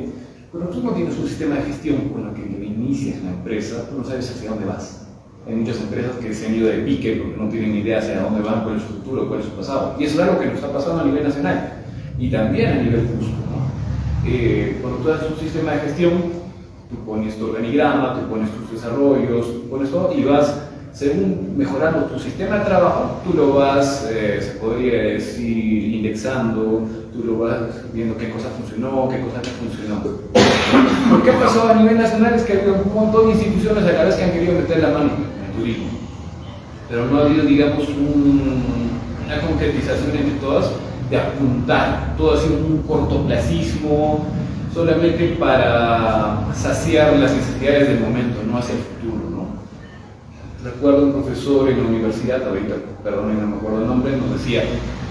cuando tú no tienes un sistema de gestión con lo que inicias la empresa, tú no sabes hacia dónde vas. Hay muchas empresas que se han ido de pique porque no tienen idea hacia dónde van, cuál es su futuro, cuál es su pasado. Y eso es algo que nos está pasando a nivel nacional y también a nivel Cusco, ¿no? Cuando tú haces un sistema de gestión, tú pones tu organigrama, tú pones tus desarrollos, tú pones todo y vas, según mejorando tu sistema de trabajo, tú lo vas, se podría decir, indexando, tú lo vas viendo qué cosa funcionó, qué cosa no funcionó. ¿Por qué pasó a nivel nacional? Es que ha habido un montón de instituciones a la vez que han querido meter la mano en el turismo, pero no ha habido, digamos, una concretización entre todas de apuntar. Todo ha sido un cortoplacismo solamente para saciar las necesidades del momento, no hacia el futuro, ¿no? Recuerdo un profesor en la universidad, ahorita, perdón, no me acuerdo el nombre, nos decía: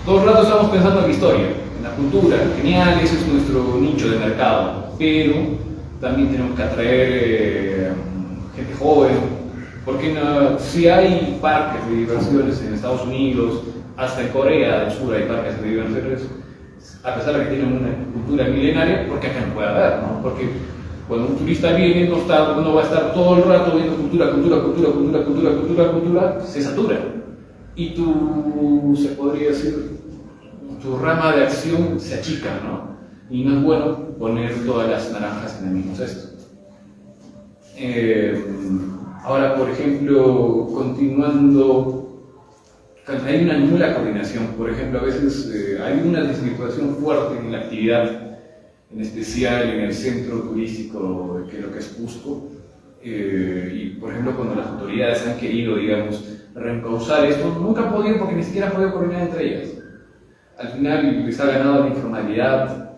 todo el rato estamos pensando en la historia, en la cultura, genial, ese es nuestro nicho de mercado, pero también tenemos que atraer gente joven, porque si hay parques de diversiones en Estados Unidos, hasta en Corea del Sur hay parques de diversiones, a pesar de que tienen una cultura milenaria, porque acá no puede haber, ¿no? Porque cuando un turista viene, no va a estar todo el rato viendo cultura, se satura. Y se podría decir, tu rama de acción se achica, ¿no? Y no es bueno poner todas las naranjas en el mismo cesto. Ahora, por ejemplo, continuando, hay una nula coordinación. Por ejemplo, a veces hay una desvirtuación fuerte en la actividad, en especial en el centro turístico, que es lo que es Cusco. Y, por ejemplo, cuando las autoridades han querido, digamos, reencauzar esto, nunca han podido porque ni siquiera han podido coordinar entre ellas. Al final les ha ganado la informalidad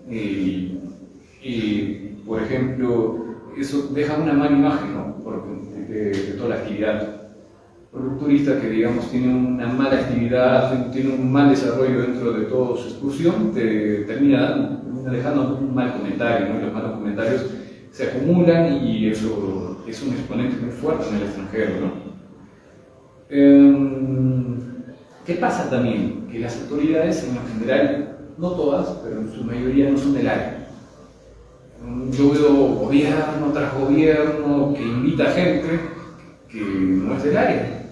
y por ejemplo, eso deja una mala imagen, ¿no? de toda la actividad. Porque un turista que, digamos, tiene una mala actividad, tiene un mal desarrollo dentro de toda su excursión, te termina dejando un mal comentario, ¿no? Y los malos comentarios se acumulan y eso es un exponente muy fuerte en el extranjero, ¿no? ¿Qué pasa también? Que las autoridades, en lo general, no todas, pero en su mayoría no son del área. Yo veo gobierno tras gobierno que invita gente que no es del área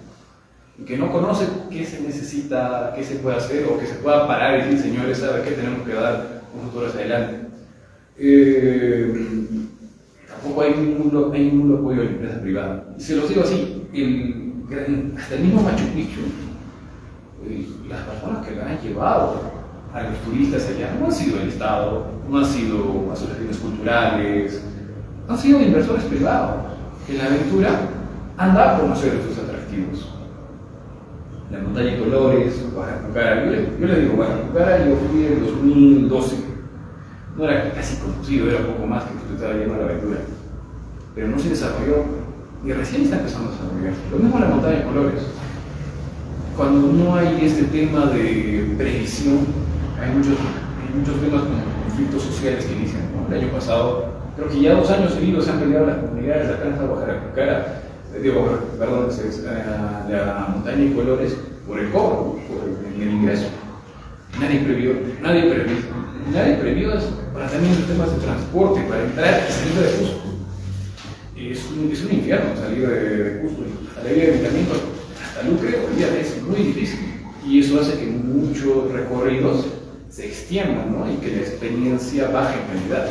y que no conoce qué se necesita, qué se puede hacer o que se pueda parar y decir, señores, ¿sabe qué tenemos que dar un futuro hacia adelante? Tampoco hay ningún apoyo de la empresa privada. Y se los digo así, hasta el mismo Machu Picchu, las personas que la han llevado a los turistas allá no han sido el Estado, no han sido asociaciones culturales, han sido inversores privados que en la aventura han dado a conocer estos atractivos. La montaña de colores, Guajajara. Yo les digo, Guajajara yo fui en 2012, no era casi conocido, era poco más que usted estaba yendo a la aventura, pero no se desarrolló y recién está empezando a desarrollarse. Lo mismo la montaña de colores. Cuando no hay este tema de previsión, hay muchos temas como conflictos sociales que inician, ¿no? El año pasado, creo que ya 2 años seguidos se han peleado las comunidades de la Granja Guajajara, la montaña de colores por el cobro, por el ingreso. Nadie previó eso, para también los temas de transporte, para entrar y salir de Cusco. Es un infierno salir de Cusco, a la vía de Vitamento hasta Lucre, hoy día es muy difícil. Y eso hace que muchos recorridos se extiendan, ¿no? Y que la experiencia baje en calidad.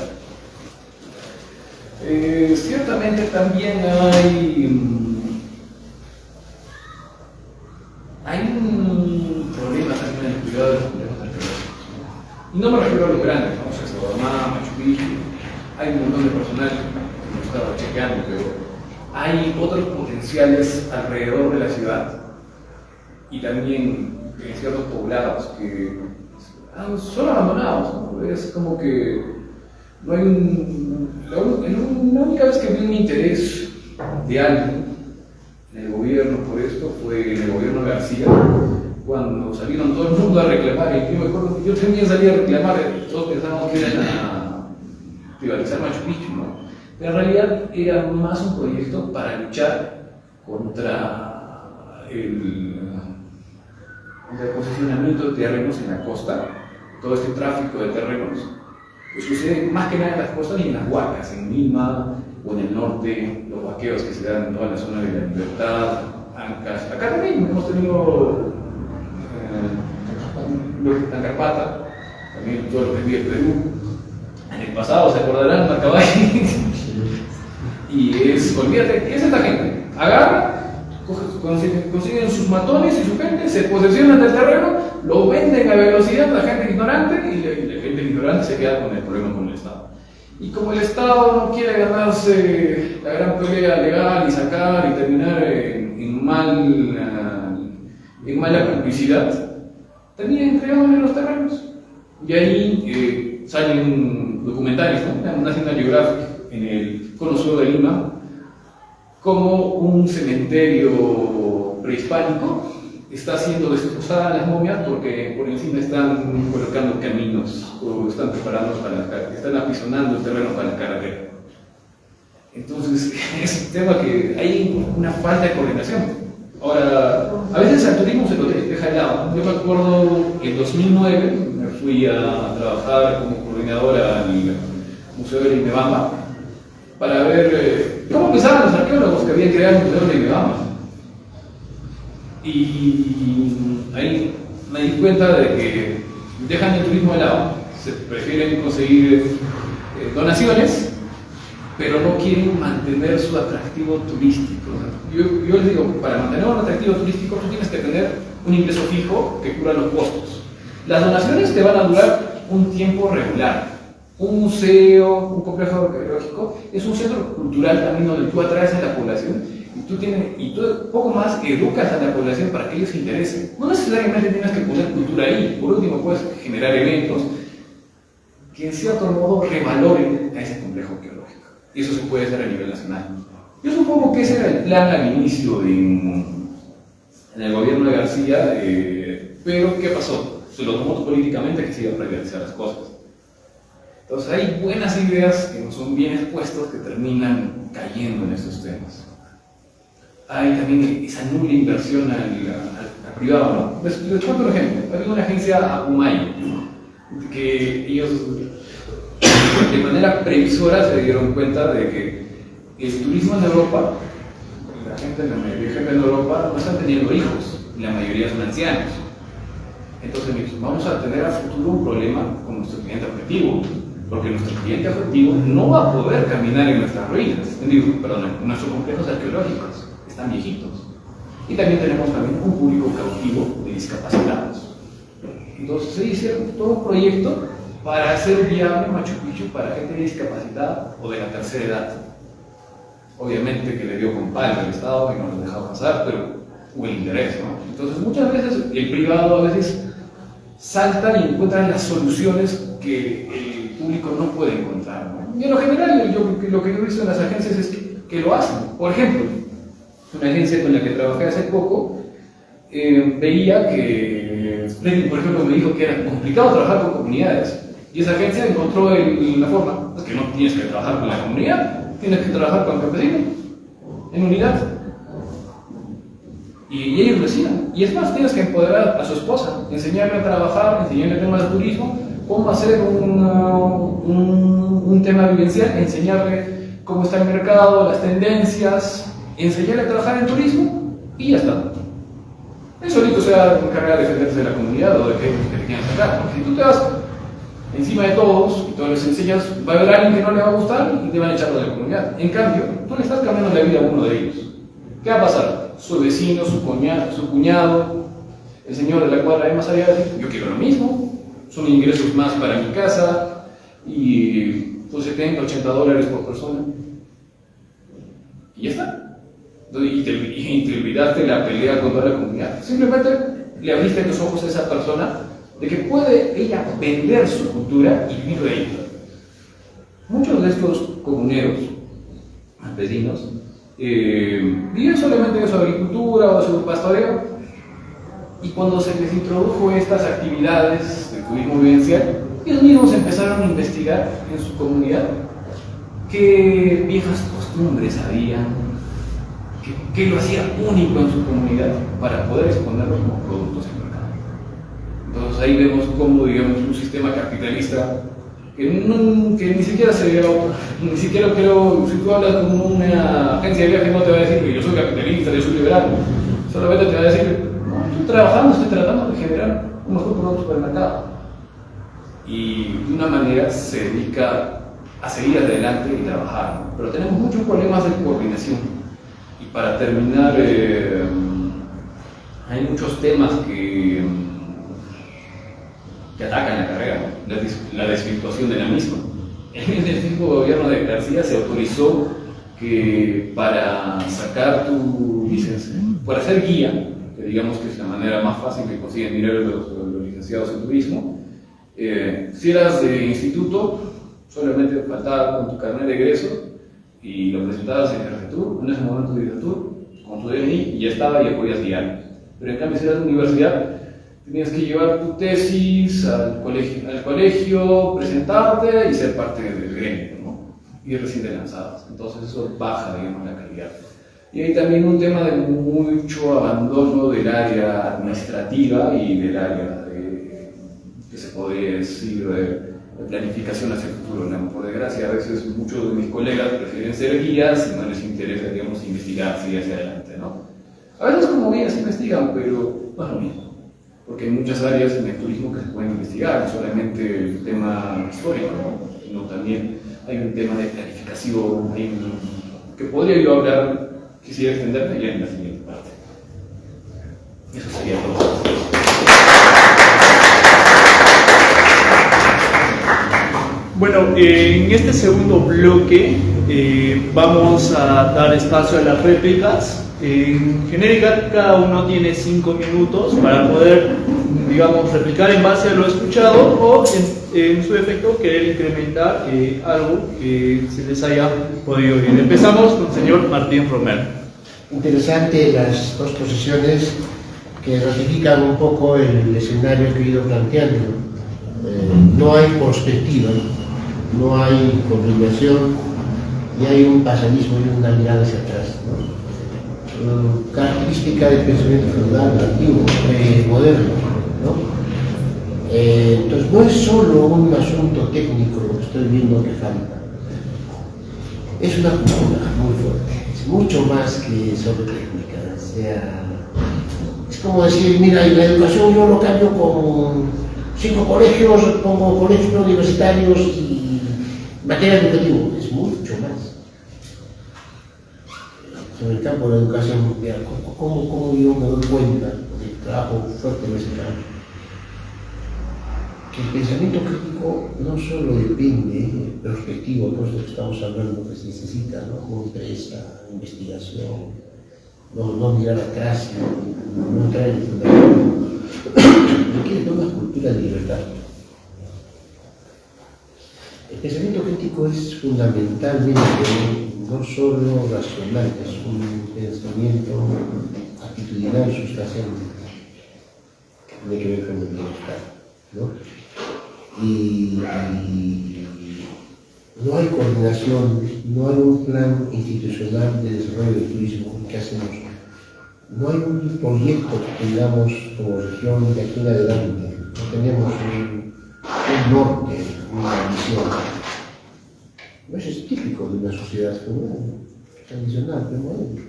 Ciertamente también hay un problema también en el cuidado de los complejos arqueológicos. Y no me refiero a los grandes, ¿no? O sea, Sodamá, Machu Picchu, hay un montón de personal que lo estaba chequeando, pero hay otros potenciales alrededor de la ciudad y también en ciertos poblados que son abandonados, ¿no? Es como que no hay la única vez que vi un interés de alguien en el gobierno por esto fue en el gobierno de García, cuando salieron todo el mundo a reclamar, y yo me acuerdo que yo también salí a reclamar, todos pensábamos que iban a privatizar Machu Picchu, ¿no? Pero en realidad era más un proyecto para luchar contra el posicionamiento de terrenos en la costa, todo este tráfico de terrenos, pues sucede más que nada en las costas y en las huacas, en Lima o en el norte, los vaqueos que se dan en toda la zona de la Libertad, Ancas. Acá también hemos tenido Ancarpata, también todo lo que vive el Perú. En el pasado, ¿se acordarán? Marcabay. Y olvídate, ¿qué es esta gente? Agarra, consiguen sus matones y su gente, se posesionan del terreno, lo venden a velocidad a la gente ignorante y la gente ignorante se queda con el problema con el Estado. Y como el Estado no quiere ganarse la gran pelea legal y sacar y terminar en mala publicidad, terminan entregándole los terrenos. Y ahí salen documentales, ¿no? En National Geographic, en el Cono Sur de Lima, como un cementerio prehispánico está siendo destrozadas las momias porque por encima están colocando caminos o están preparando para las carreteras, están apisonando el terreno para la carretera. Entonces es un tema que hay una falta de coordinación. Ahora, a veces el turismo se lo deja de lado. Yo me acuerdo que en 2009 me fui a trabajar como coordinador al Museo de Inmebamba para ver cómo pensaban los arqueólogos que habían creado el Museo de Inmebamba. Y ahí me di cuenta de que dejan el turismo de lado, se prefieren conseguir donaciones, pero no quieren mantener su atractivo turístico. Yo les digo, para mantener un atractivo turístico tú tienes que tener un ingreso fijo que cubra los costos. Las donaciones te van a durar un tiempo regular. Un museo, un complejo arqueológico, es un centro cultural también donde tú atraes a la población y tú poco más educas a la población para que ellos se interesen. No necesariamente tienes que poner cultura ahí, por último puedes generar eventos que en cierto modo revaloren a ese complejo arqueológico. Y eso se puede hacer a nivel nacional. Yo supongo que ese era el plan al inicio en el gobierno de García, pero ¿qué pasó? Se lo tomó políticamente que se iba a privatizar las cosas. Entonces hay buenas ideas que no son bien expuestas que terminan cayendo en estos temas. Hay también esa nula inversión al privado, ¿no? Les cuento un ejemplo. Había una agencia Apumayo, que ellos de manera previsora se dieron cuenta de que el turismo en Europa, la mayoría de gente en Europa no están teniendo hijos, y la mayoría son ancianos. Entonces vamos a tener a futuro un problema con nuestro cliente objetivo, porque nuestro cliente objetivo no va a poder caminar en nuestras ruinas, en nuestros complejos arqueológicos, están viejitos. Y también tenemos un público cautivo de discapacitados. Entonces se hicieron todo un proyecto para hacer viable Machu Picchu para gente discapacitada o de la tercera edad. Obviamente que le dio con palo al Estado y no nos dejaba pasar, pero hubo el interés, ¿no? Entonces muchas veces el privado a veces salta y encuentra las soluciones que el público no puede encontrar, ¿no? Y en lo general lo que yo he visto en las agencias es que lo hacen. Por ejemplo, una agencia con la que trabajé hace poco veía que, por ejemplo, me dijo que era complicado trabajar con comunidades, y esa agencia encontró la forma, es que no tienes que trabajar con la comunidad, tienes que trabajar con el campesino, en unidad. Y ellos decían, y es más, tienes que empoderar a su esposa, enseñarle a trabajar, enseñarle temas de turismo, cómo hacer un tema vivencial, enseñarle cómo está el mercado, las tendencias, enseñarle a trabajar en turismo, y ya está. Él solito se va a encargar de defenderse de la comunidad o de que te quieran sacar. Porque si tú te vas encima de todos y todos les enseñas, va a haber alguien que no le va a gustar y te van a echar de la comunidad. En cambio, tú le estás cambiando la vida a uno de ellos. ¿Qué va a pasar? Su vecino, su cuñado, el señor de la cuadra de más allá va a decir, yo quiero lo mismo, son ingresos más para mi casa y son $70, $80 por persona. Y ya está. Y te olvidaste la pelea con toda la comunidad. Simplemente le abriste los ojos a esa persona de que puede ella vender su cultura y vivir de ella. Muchos de estos comuneros, campesinos, viven solamente de su agricultura o de su pastoreo, y cuando se les introdujo estas actividades de turismo vivencial, ellos mismos empezaron a investigar en su comunidad qué viejas costumbres habían, qué lo hacía único en su comunidad para poder exponerlos como productos en el mercado. Entonces ahí vemos cómo, digamos, un sistema capitalista que ni siquiera se ve, ni siquiera creo, si tú hablas con una agencia de viajes no te va a decir que yo soy capitalista, yo soy liberal, solamente te va a decir, no, estoy trabajando, estoy tratando de generar un mejor producto para el mercado. Y de una manera se dedica a seguir adelante y trabajar, ¿no? Pero tenemos muchos problemas de coordinación. Y para terminar, hay muchos temas que atacan la carrera, ¿no? La desvirtuación de la misma. En el mismo gobierno de García se autorizó que para sacar tu licencia, para ser guía, que digamos que es la manera más fácil que consiguen dinero los licenciados en turismo, si eras de instituto, solamente faltaba con tu carnet de egreso y lo presentabas en el Retur, en ese momento de Retur, con tu DNI, y ya estaba y ya podías guiar. Pero en cambio, si eras de universidad, tenías que llevar tu tesis al colegio, presentarte y ser parte del gremio, ¿no? Y recién de lanzadas. Entonces eso baja, digamos, la calidad. Y hay también un tema de mucho abandono del área administrativa y del área que se podría decir de planificación hacia el futuro, ¿no? Por desgracia, a veces muchos de mis colegas prefieren ser guías y no les interesa, digamos, investigar, seguir hacia adelante, ¿no? A veces como guías investigan, pero no es lo mismo, porque hay muchas áreas en el turismo que se pueden investigar, no solamente el tema histórico, ¿no? Sino también hay un tema de planificación, que podría yo hablar, quisiera extenderme ya en la siguiente parte. Eso sería todo. Bueno, en este segundo bloque vamos a dar espacio a las réplicas. En genérica, cada uno tiene 5 minutos para poder digamos, replicar en base a lo escuchado o en su defecto querer incrementar algo que se les haya podido oír. Empezamos con el señor Martín Romero. Interesante las dos posiciones que ratifican un poco el escenario que he ido planteando. No hay perspectiva, no hay coordinación y hay un pasadismo y una mirada hacia atrás, ¿no? Característica del pensamiento feudal antiguo, moderno, ¿no? Entonces no es solo un asunto técnico lo que estoy viendo que falta, es una cultura muy fuerte, es mucho más que solo técnica. O sea, es como decir, mira, y la educación yo lo cambio con 5 colegios, pongo colegios universitarios y materia educativa, es mucho más. En el campo de la educación mundial, ¿cómo yo me doy cuenta del trabajo fuerte en ese campo? Que el pensamiento crítico no solo depende perspectiva, por eso que estamos hablando que se necesita, ¿no? Como empresa, investigación, no mirar atrás, no entrar en el fundamento, requiere toda una cultura de libertad. El pensamiento crítico es fundamentalmente no solo racional, es un pensamiento actitudinal sustancial que tiene que ver con el bienestar, ¿no? Y no hay coordinación, no hay un plan institucional de desarrollo del turismo. ¿Qué hacemos? No hay un proyecto que tengamos como región de aquí en adelante, no tenemos un norte, una visión. Eso es típico de una sociedad tradicional, pero moderna.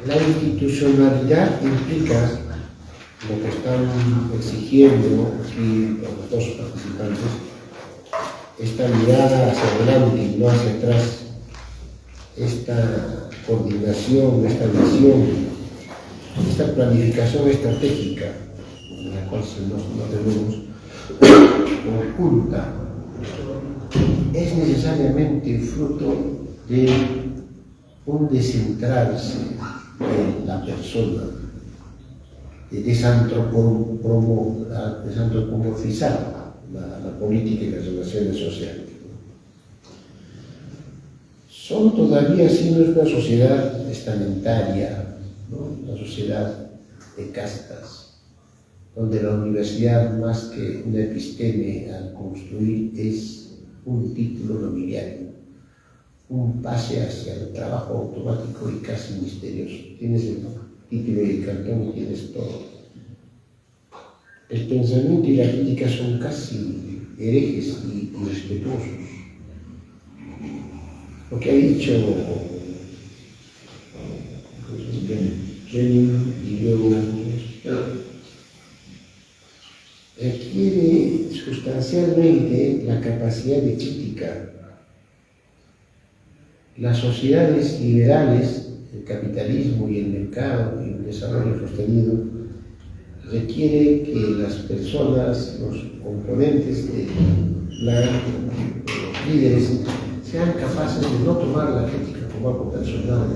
La institucionalidad implica lo que están exigiendo aquí los dos participantes, esta mirada hacia adelante y no hacia atrás, esta coordinación, esta visión, esta planificación estratégica, la cual no tenemos oculta, es necesariamente fruto de un descentrarse de la persona, de desantropomorfizar la política y las relaciones sociales. Son todavía, si no es una sociedad estamentaria, ¿no? Una sociedad de castas, donde la universidad, más que una episteme al construir, es un título nobiliario, un pase hacia el trabajo automático y casi misterioso. Tienes el título y el cartón y tienes todo. El pensamiento y la crítica son casi herejes y irrespetuosos. Lo que ha dicho Lenin y luego requiere sustancialmente la capacidad de crítica. Las sociedades liberales, el capitalismo y el mercado y el desarrollo sostenido, requiere que las personas, los componentes de los líderes, sean capaces de no tomar la crítica como algo personal,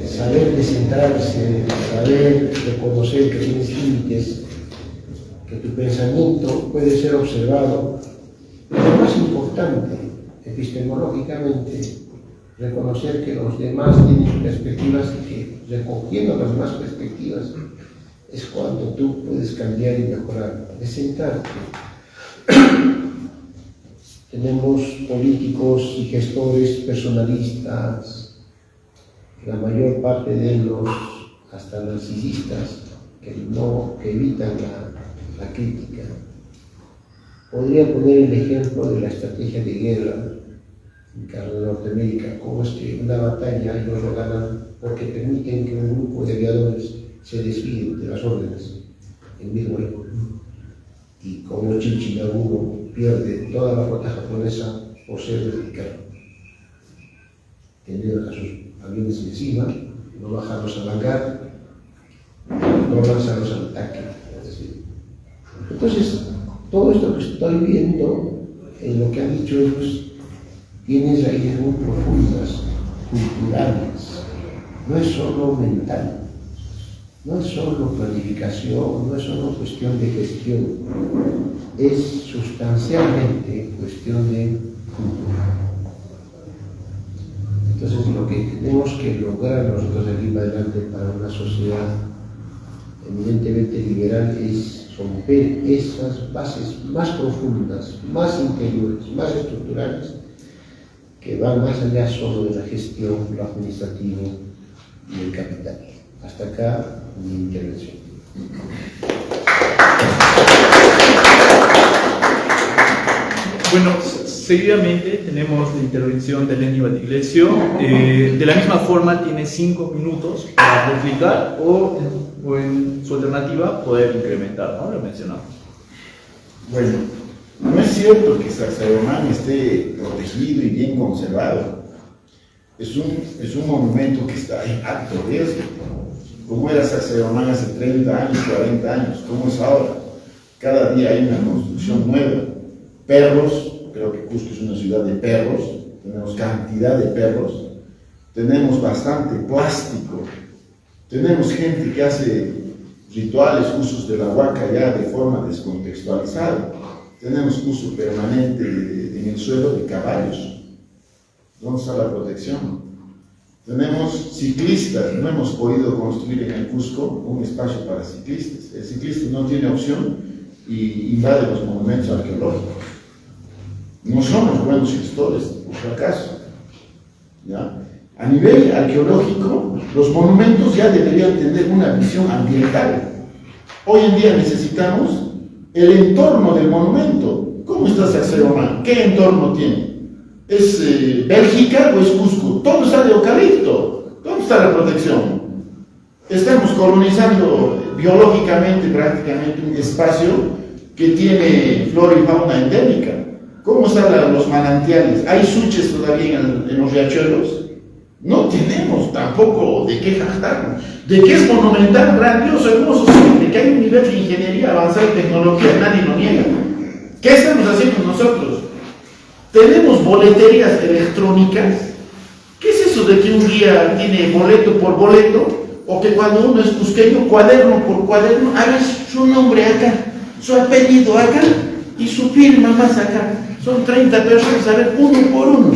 saber descentrarse, saber reconocer que tienes límites, que tu pensamiento puede ser observado. Lo más importante, epistemológicamente, reconocer que los demás tienen perspectivas y que recogiendo las demás perspectivas es cuando tú puedes cambiar y mejorar, descentrarte. Tenemos políticos y gestores personalistas, la mayor parte de ellos hasta narcisistas, que evitan la crítica. Podría poner el ejemplo de la estrategia de guerra en Norteamérica, cómo es que una batalla ellos lo ganan porque permiten que un grupo de aviadores se desvíen de las órdenes en Midway, y como Chichinaburo pierde toda la flota japonesa por ser vertical, tener a sus aviones encima, no bajarlos al hangar, no lanzarlos al ataque. Entonces, todo esto que estoy viendo en lo que han dicho ellos tiene raíces muy profundas, culturales, no es solo mental, no es solo planificación, no es solo cuestión de gestión, es sustancialmente cuestión de cultura. Entonces, lo que tenemos que lograr nosotros de aquí para adelante para una sociedad eminentemente liberal es romper esas bases más profundas, más interiores, más estructurales, que van más allá solo de la gestión, lo administrativo y el capital. Hasta acá mi intervención. Bueno, seguidamente tenemos la intervención de Lenny Batiglesio. De la misma forma tiene 5 minutos para replicar o en su alternativa poder incrementar, ¿no? Lo mencionamos. Bueno, no es cierto que Sacsayhuamán esté protegido y bien conservado. Es un monumento que está en alto riesgo. ¿Cómo era Sacsayhuamán hace 30 años, 40 años? ¿Cómo es ahora? Cada día hay una construcción nueva. Perros, creo que Cusco es una ciudad de perros, tenemos cantidad de perros, tenemos bastante plástico, tenemos gente que hace rituales, usos de la huaca ya de forma descontextualizada, tenemos uso permanente en el suelo de caballos. ¿Dónde está la protección? Tenemos ciclistas, no hemos podido construir en el Cusco un espacio para ciclistas. El ciclista no tiene opción y invade los monumentos arqueológicos. No somos buenos gestores, por si acaso. ¿Ya? A nivel arqueológico, los monumentos ya deberían tener una visión ambiental. Hoy en día necesitamos el entorno del monumento. ¿Cómo está Sacsayhuamán? ¿Qué entorno tiene? ¿Es Bélgica o es Cusco? Todo está de eucalipto. ¿Dónde está la protección? Estamos colonizando biológicamente prácticamente un espacio que tiene flora y fauna endémica. ¿Cómo están los manantiales? ¿Hay suches todavía en los riachuelos? No tenemos tampoco de qué jactarnos. De que es monumental, grandioso, hermoso, sí, de que hay un nivel de ingeniería avanzada y tecnología, nadie lo niega. ¿Qué estamos haciendo nosotros? Tenemos boleterías electrónicas. ¿Qué es eso de que un guía tiene boleto por boleto? O que cuando uno es cusqueño, cuaderno por cuaderno, haga su nombre acá, su apellido acá y su firma más acá. Son 30 personas, a ver, uno por uno.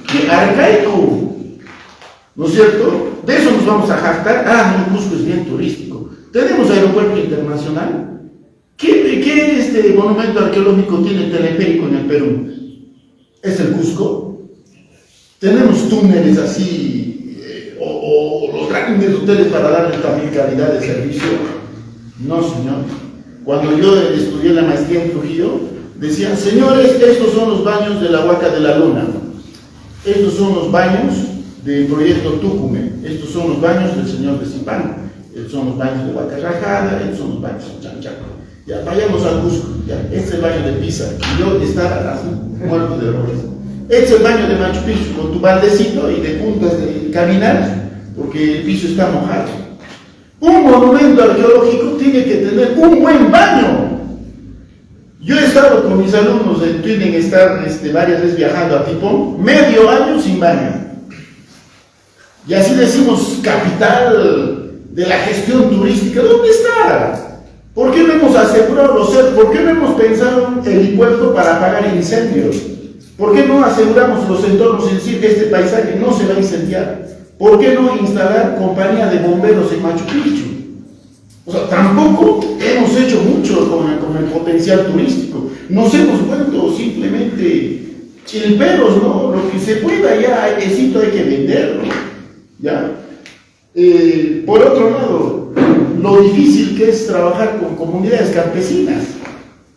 ¡Qué arcaico! ¿No es cierto? De eso nos vamos a jactar. Ah, no, Cusco es bien turístico. Tenemos aeropuerto internacional. ¿Qué monumento arqueológico tiene teleférico en el Perú? ¿Es el Cusco? Tenemos túneles así, o los grandes hoteles para darle también calidad de servicio. No, señor. Cuando yo estudié la maestría en Trujillo, decían, señores, estos son los baños de la Huaca de la Luna, estos son los baños del proyecto Tucumán, estos son los baños del señor de Zipán, estos son los baños de Huaca Rajada, estos son los baños de Chanchaco. Ya, vayamos al Cusco, ya, este es el baño de Pisa, y yo estaba así, muerto de errores. Este es el baño de Machu Picchu, con tu baldecito y de puntas de caminar, porque el piso está mojado. Un monumento arqueológico tiene que tener un buen baño. Yo he estado con mis alumnos en Twinning, estar varias veces viajando a Tipón, medio año sin baño. Y así decimos, capital de la gestión turística, ¿dónde está? ¿Por qué no hemos asegurado los cerros? ¿Por qué no hemos pensado en el impuesto para apagar incendios? ¿Por qué no aseguramos los entornos y decir que este paisaje no se va a incendiar? ¿Por qué no instalar compañía de bomberos en Machu Picchu? O sea, tampoco hemos hecho mucho con el potencial turístico. Nos hemos vuelto simplemente chilperos, ¿no? Lo que se pueda ya, eso hay que venderlo, ¿ya? Por otro lado, lo difícil que es trabajar con comunidades campesinas.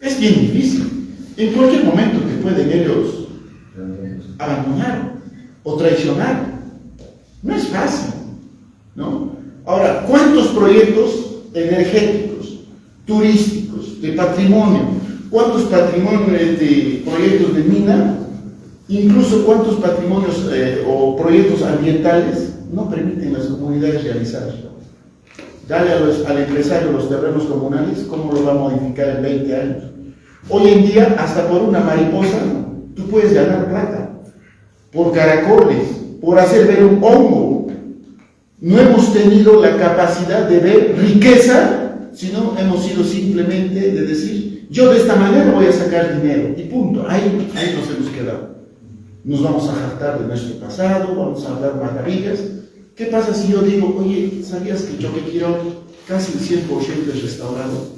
Es bien difícil. En cualquier momento te pueden ellos abandonar o traicionar. No es fácil, ¿no? Ahora, ¿cuántos proyectos energéticos, turísticos, de patrimonio, cuántos patrimonios de proyectos de mina, incluso cuántos patrimonios o proyectos ambientales no permiten las comunidades realizar? Dale al empresario los terrenos comunales, ¿cómo lo va a modificar en 20 años? Hoy en día, hasta por una mariposa, tú puedes ganar plata, por caracoles, por hacer ver un hongo, no hemos tenido la capacidad de ver riqueza, sino hemos sido simplemente de decir, yo de esta manera voy a sacar dinero, y punto, ahí nos hemos quedado. Nos vamos a jactar de nuestro pasado, vamos a hablar maravillas. ¿Qué pasa si yo digo, oye, ¿sabías que yo que quiero casi el 100% es restaurado?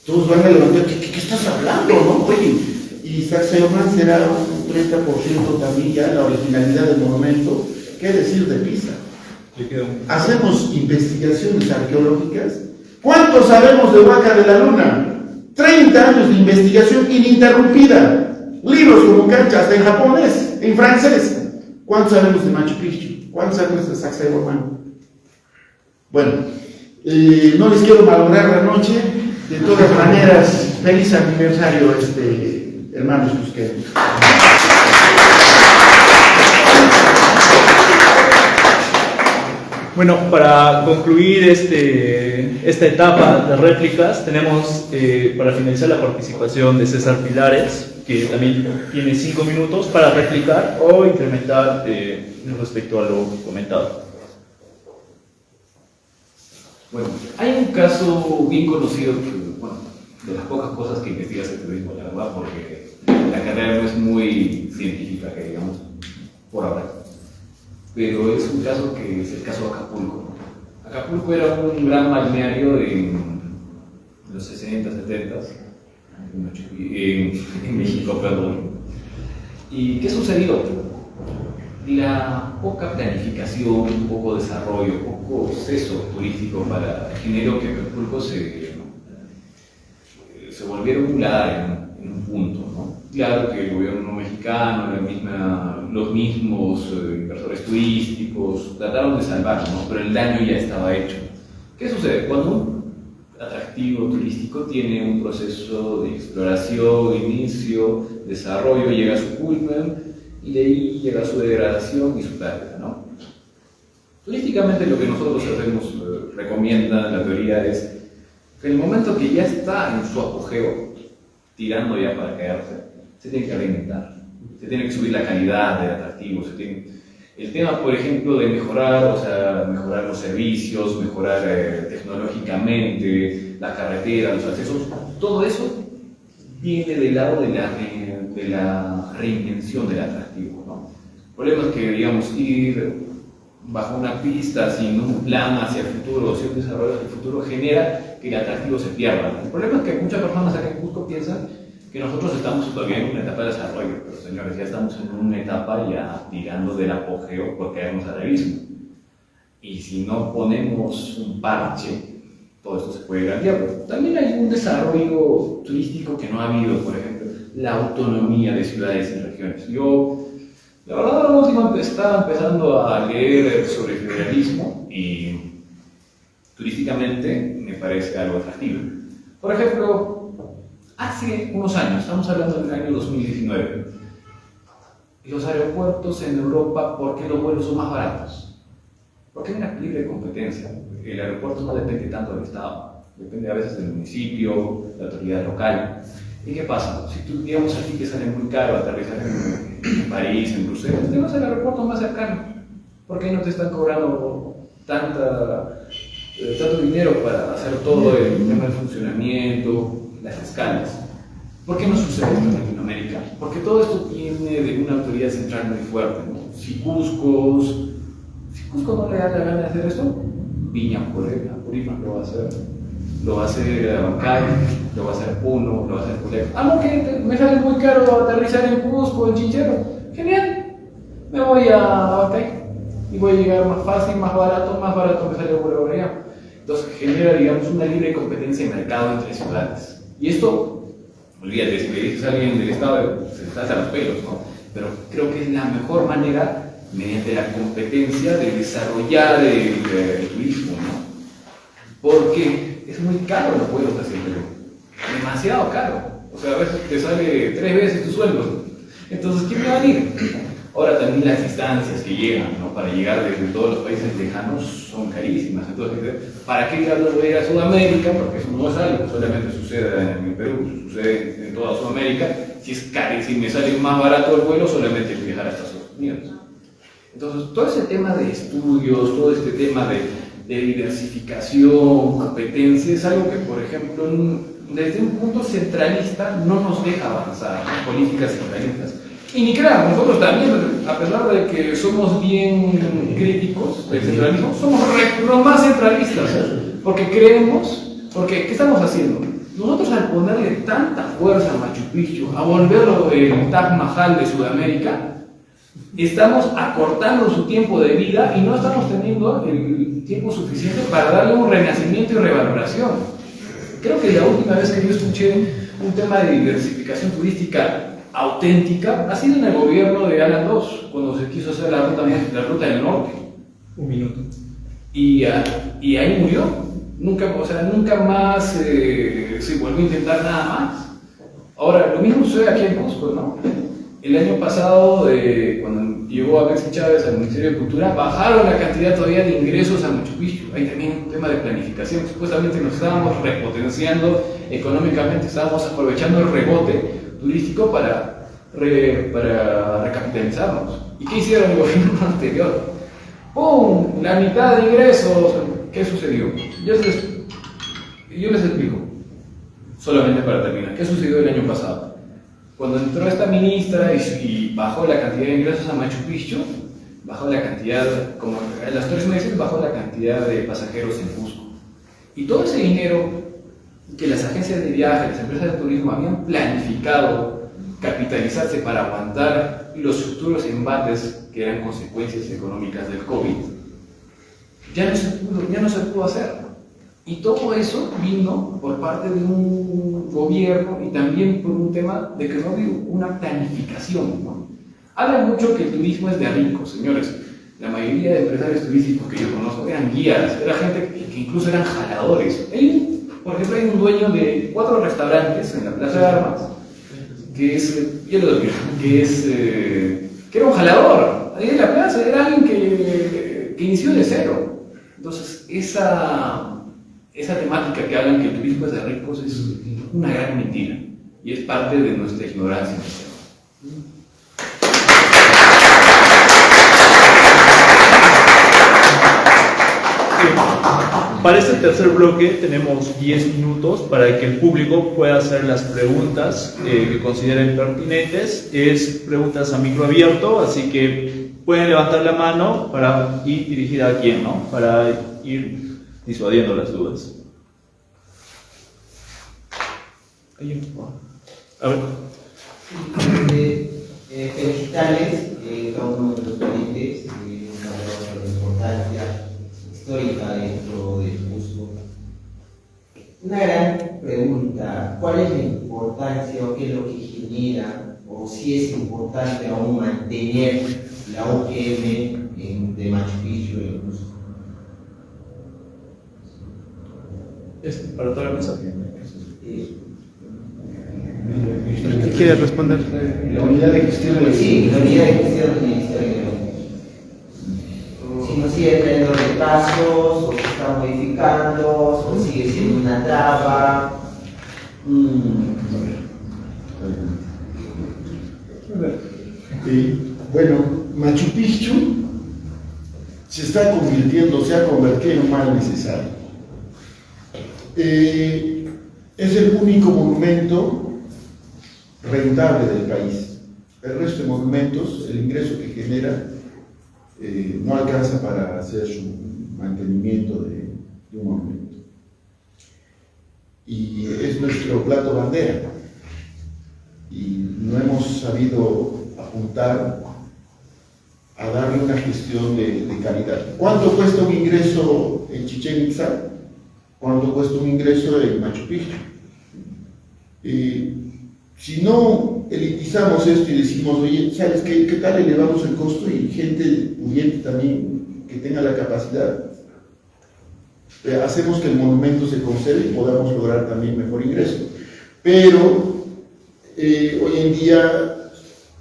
Todos van a levantar, ¿qué estás hablando, no? Oye, y Sacsayhuamán será un 30% también ya la originalidad del monumento. ¿Qué decir de Pisa? Hacemos investigaciones arqueológicas. ¿Cuánto sabemos de Huaca de la Luna? 30 años de investigación ininterrumpida. Libros como cancha, hasta en japonés, en francés. ¿Cuánto sabemos de Machu Picchu? ¿Cuánto sabemos de Sacsayhuamán? Bueno, no les quiero malograr la noche. De todas maneras, feliz aniversario, hermanos Cusqueños. Bueno, para concluir esta etapa de réplicas, tenemos para finalizar la participación de César Pilares, que también tiene 5 minutos para replicar o incrementar respecto a lo comentado. Bueno, hay un caso bien conocido, bueno, de las pocas cosas que investiga el turismo, la verdad, porque la carrera no es muy científica, que digamos, por ahora. Pero es un caso que es el caso de Acapulco. Acapulco era un gran balneario en los 60, 70 en México, perdón. ¿Y qué sucedió? La poca planificación, poco desarrollo, poco acceso turístico generó que Acapulco se volviera un lugar en un punto, ¿no? Claro que el gobierno mexicano, los mismos inversores turísticos trataron de salvarlo, ¿no? Pero el daño ya estaba hecho. ¿Qué sucede? Cuando un atractivo turístico tiene un proceso de exploración, inicio, desarrollo, llega a su culmen y de ahí llega su degradación y su pérdida, ¿no? Turísticamente lo que nosotros hacemos, recomienda la teoría, es que en el momento que ya está en su apogeo, tirando ya para caerse, se tiene que reinventar, se tiene que subir la calidad del atractivo, el tema, por ejemplo, de mejorar los servicios, mejorar tecnológicamente, la carretera, los accesos, todo eso viene del lado de la reinvención del atractivo, ¿no? El problema es que, digamos, ir bajo una pista sin un plan hacia el futuro, sin un desarrollo hacia el futuro, genera que el atractivo se pierda. El problema es que muchas personas acá en Cusco piensan que nosotros estamos todavía en una etapa de desarrollo, pero señores, ya estamos en una etapa ya tirando del apogeo porque caemos al abismo. Y si no ponemos un parche, todo esto se puede cambiar. También hay un desarrollo turístico que no ha habido, por ejemplo, la autonomía de ciudades y regiones. Yo, la verdad, ahora último estaba empezando a leer sobre el federalismo y turísticamente me parece algo atractivo. Por ejemplo, hace unos años, estamos hablando del año 2019, los aeropuertos en Europa, ¿por qué los vuelos son más baratos? Porque hay una libre competencia. El aeropuerto no depende tanto del Estado, depende a veces del municipio, de la autoridad local. ¿Y qué pasa? Si tú, digamos, a ti te sale muy caro aterrizar en París, en Bruselas, te vas al aeropuerto más cercano. ¿Por qué no te están cobrando tanto dinero para hacer todo el tema del funcionamiento, las escalas? ¿Por qué no sucede esto en Latinoamérica? Porque todo esto viene de una autoridad central muy fuerte, ¿no? Si Cusco no le da la gana de hacer esto, Viña, Apurímac lo va a hacer. Lo va a hacer Abancay, lo va a hacer Puno, lo va a hacer Puleco. Que me sale muy caro aterrizar en Cusco, en Chinchero. Genial, me voy a Abancay y voy a llegar más fácil, más barato me sale por allá. Entonces genera, digamos, una libre competencia de mercado entre ciudades. Y esto, olvídate, si me dices a alguien del Estado, se le salta los pelos, ¿no? Pero creo que es la mejor manera, mediante la competencia, de desarrollar el turismo, ¿no? Porque es muy caro los vuelos hacia el Perú, demasiado caro. O sea, a veces te sale 3 veces tu sueldo. Entonces, ¿quién va a venir? Ahora también las distancias que llegan, ¿no? Para llegar desde todos los países lejanos son carísimas. Entonces, ¿para qué ir a Sudamérica? Porque eso no es algo que solamente sucede en el Perú, sucede en toda Sudamérica. Si es caro, si me sale más barato el vuelo, solamente viajar a Estados Unidos. Entonces, todo ese tema de estudios, todo este tema de diversificación, competencia, es algo que, por ejemplo, desde un punto centralista no nos deja avanzar, ¿no? Políticas centralistas. Y ni crean, nosotros también, a pesar de que somos bien críticos del centralismo, somos los más centralistas, porque creemos, porque ¿qué estamos haciendo? Nosotros al ponerle tanta fuerza a Machu Picchu, a volverlo el Taj Mahal de Sudamérica, estamos acortando su tiempo de vida y no estamos teniendo el tiempo suficiente para darle un renacimiento y revaloración. Creo que la última vez que yo escuché un tema de diversificación turística auténtica ha sido en el gobierno de Alan II, cuando se quiso hacer la ruta del norte. Un minuto. Y ahí murió. Nunca, o sea, nunca más se volvió a intentar nada más. Ahora, lo mismo sucede aquí en Cusco, ¿no? El año pasado, cuando llegó Alexis Chávez al Ministerio de Cultura, bajaron la cantidad todavía de ingresos a Machu Picchu. Hay también un tema de planificación. Supuestamente nos estábamos repotenciando económicamente, estábamos aprovechando el rebote turístico para recapitalizarnos. ¿Y qué hicieron el gobierno anterior? ¡Pum! La mitad de ingresos. ¿Qué sucedió? Yo les explico, solamente para terminar. ¿Qué sucedió el año pasado? Cuando entró esta ministra y bajó la cantidad de ingresos a Machu Picchu, bajó la cantidad, como en los 3 meses, bajó la cantidad de pasajeros en Cusco. Y todo ese dinero que las agencias de viaje, las empresas de turismo habían planificado capitalizarse para aguantar los futuros embates que eran consecuencias económicas del COVID, ya no se pudo hacer. Y todo eso vino por parte de un gobierno y también por un tema de que no había una planificación, ¿no? Hablan mucho que el turismo es de ricos, señores. La mayoría de empresarios turísticos que yo conozco eran guías, era gente que incluso eran jaladores. Por ejemplo, hay un dueño de 4 restaurantes en la Plaza de Armas, que era un jalador. Ahí en la plaza, era alguien que inició de cero. Entonces, esa temática que hablan que el turismo es de ricos es una gran mentira y es parte de nuestra ignorancia. Para este tercer bloque tenemos 10 minutos para que el público pueda hacer las preguntas que consideren pertinentes. Es preguntas a micro abierto, así que pueden levantar la mano para ir dirigida a quién, ¿no? Para ir disuadiendo las dudas. A ver. Felicitarles cada uno de los ponentes, una importancia histórica dentro del Cusco. Una gran pregunta: ¿cuál es la importancia o qué es lo que genera, o si es importante aún mantener la UGM de Machu Picchu en el Cusco? Para toda la mesa. ¿Qué quiere responder? La unidad de gestión del Sí, la unidad de gestión del Ministerio de si nos sigue teniendo retrasos, o se está modificando, o sigue siendo una traba. Bueno, Machu Picchu se ha convertido en un mal necesario. Es el único monumento rentable del país. El resto de monumentos, el ingreso que genera, no alcanza para hacer su mantenimiento de un monumento. Y es nuestro plato bandera. Y no hemos sabido apuntar a darle una gestión de calidad. ¿Cuánto cuesta un ingreso en Chichén Itzá? ¿Cuánto cuesta un ingreso en Machu Picchu? Si no elitizamos esto y decimos, oye, ¿sabes qué tal elevamos el costo? Y gente pudiente también que tenga la capacidad, hacemos que el monumento se conserve y podamos lograr también mejor ingreso. Pero hoy en día,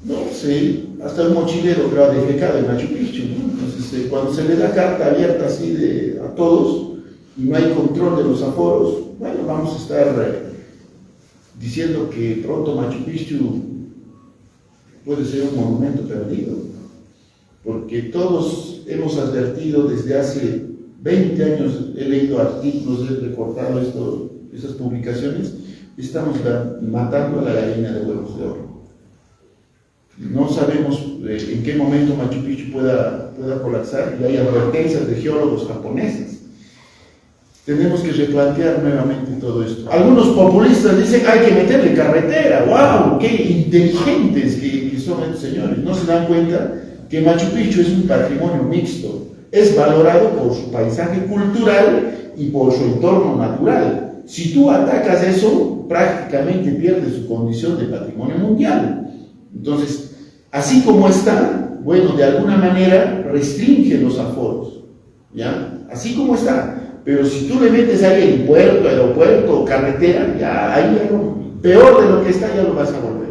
no sé, hasta el mochilero creo ha defecado en Machu Picchu, ¿no? Entonces, cuando se le da carta abierta así a todos y no hay control de los aforos, bueno, vamos a estar diciendo que pronto Machu Picchu puede ser un monumento perdido. porque todos hemos advertido desde hace 20 años, he leído artículos, he recortado estas publicaciones, estamos matando a la gallina de huevos de oro. No sabemos en qué momento Machu Picchu pueda colapsar, y hay advertencias de geólogos japoneses. Tenemos que replantear nuevamente todo esto. Algunos populistas dicen hay que meterle carretera. ¡Wow! ¡Qué inteligentes que son estos señores! No se dan cuenta que Machu Picchu es un patrimonio mixto. Es valorado por su paisaje cultural y por su entorno natural. Si tú atacas eso, prácticamente pierdes su condición de patrimonio mundial. Entonces, así como está, bueno, de alguna manera restringe los aforos, ¿ya? Así como está. Pero si tú le metes ahí el puerto, aeropuerto, carretera, ya ahí peor de lo que está ya lo vas a volver,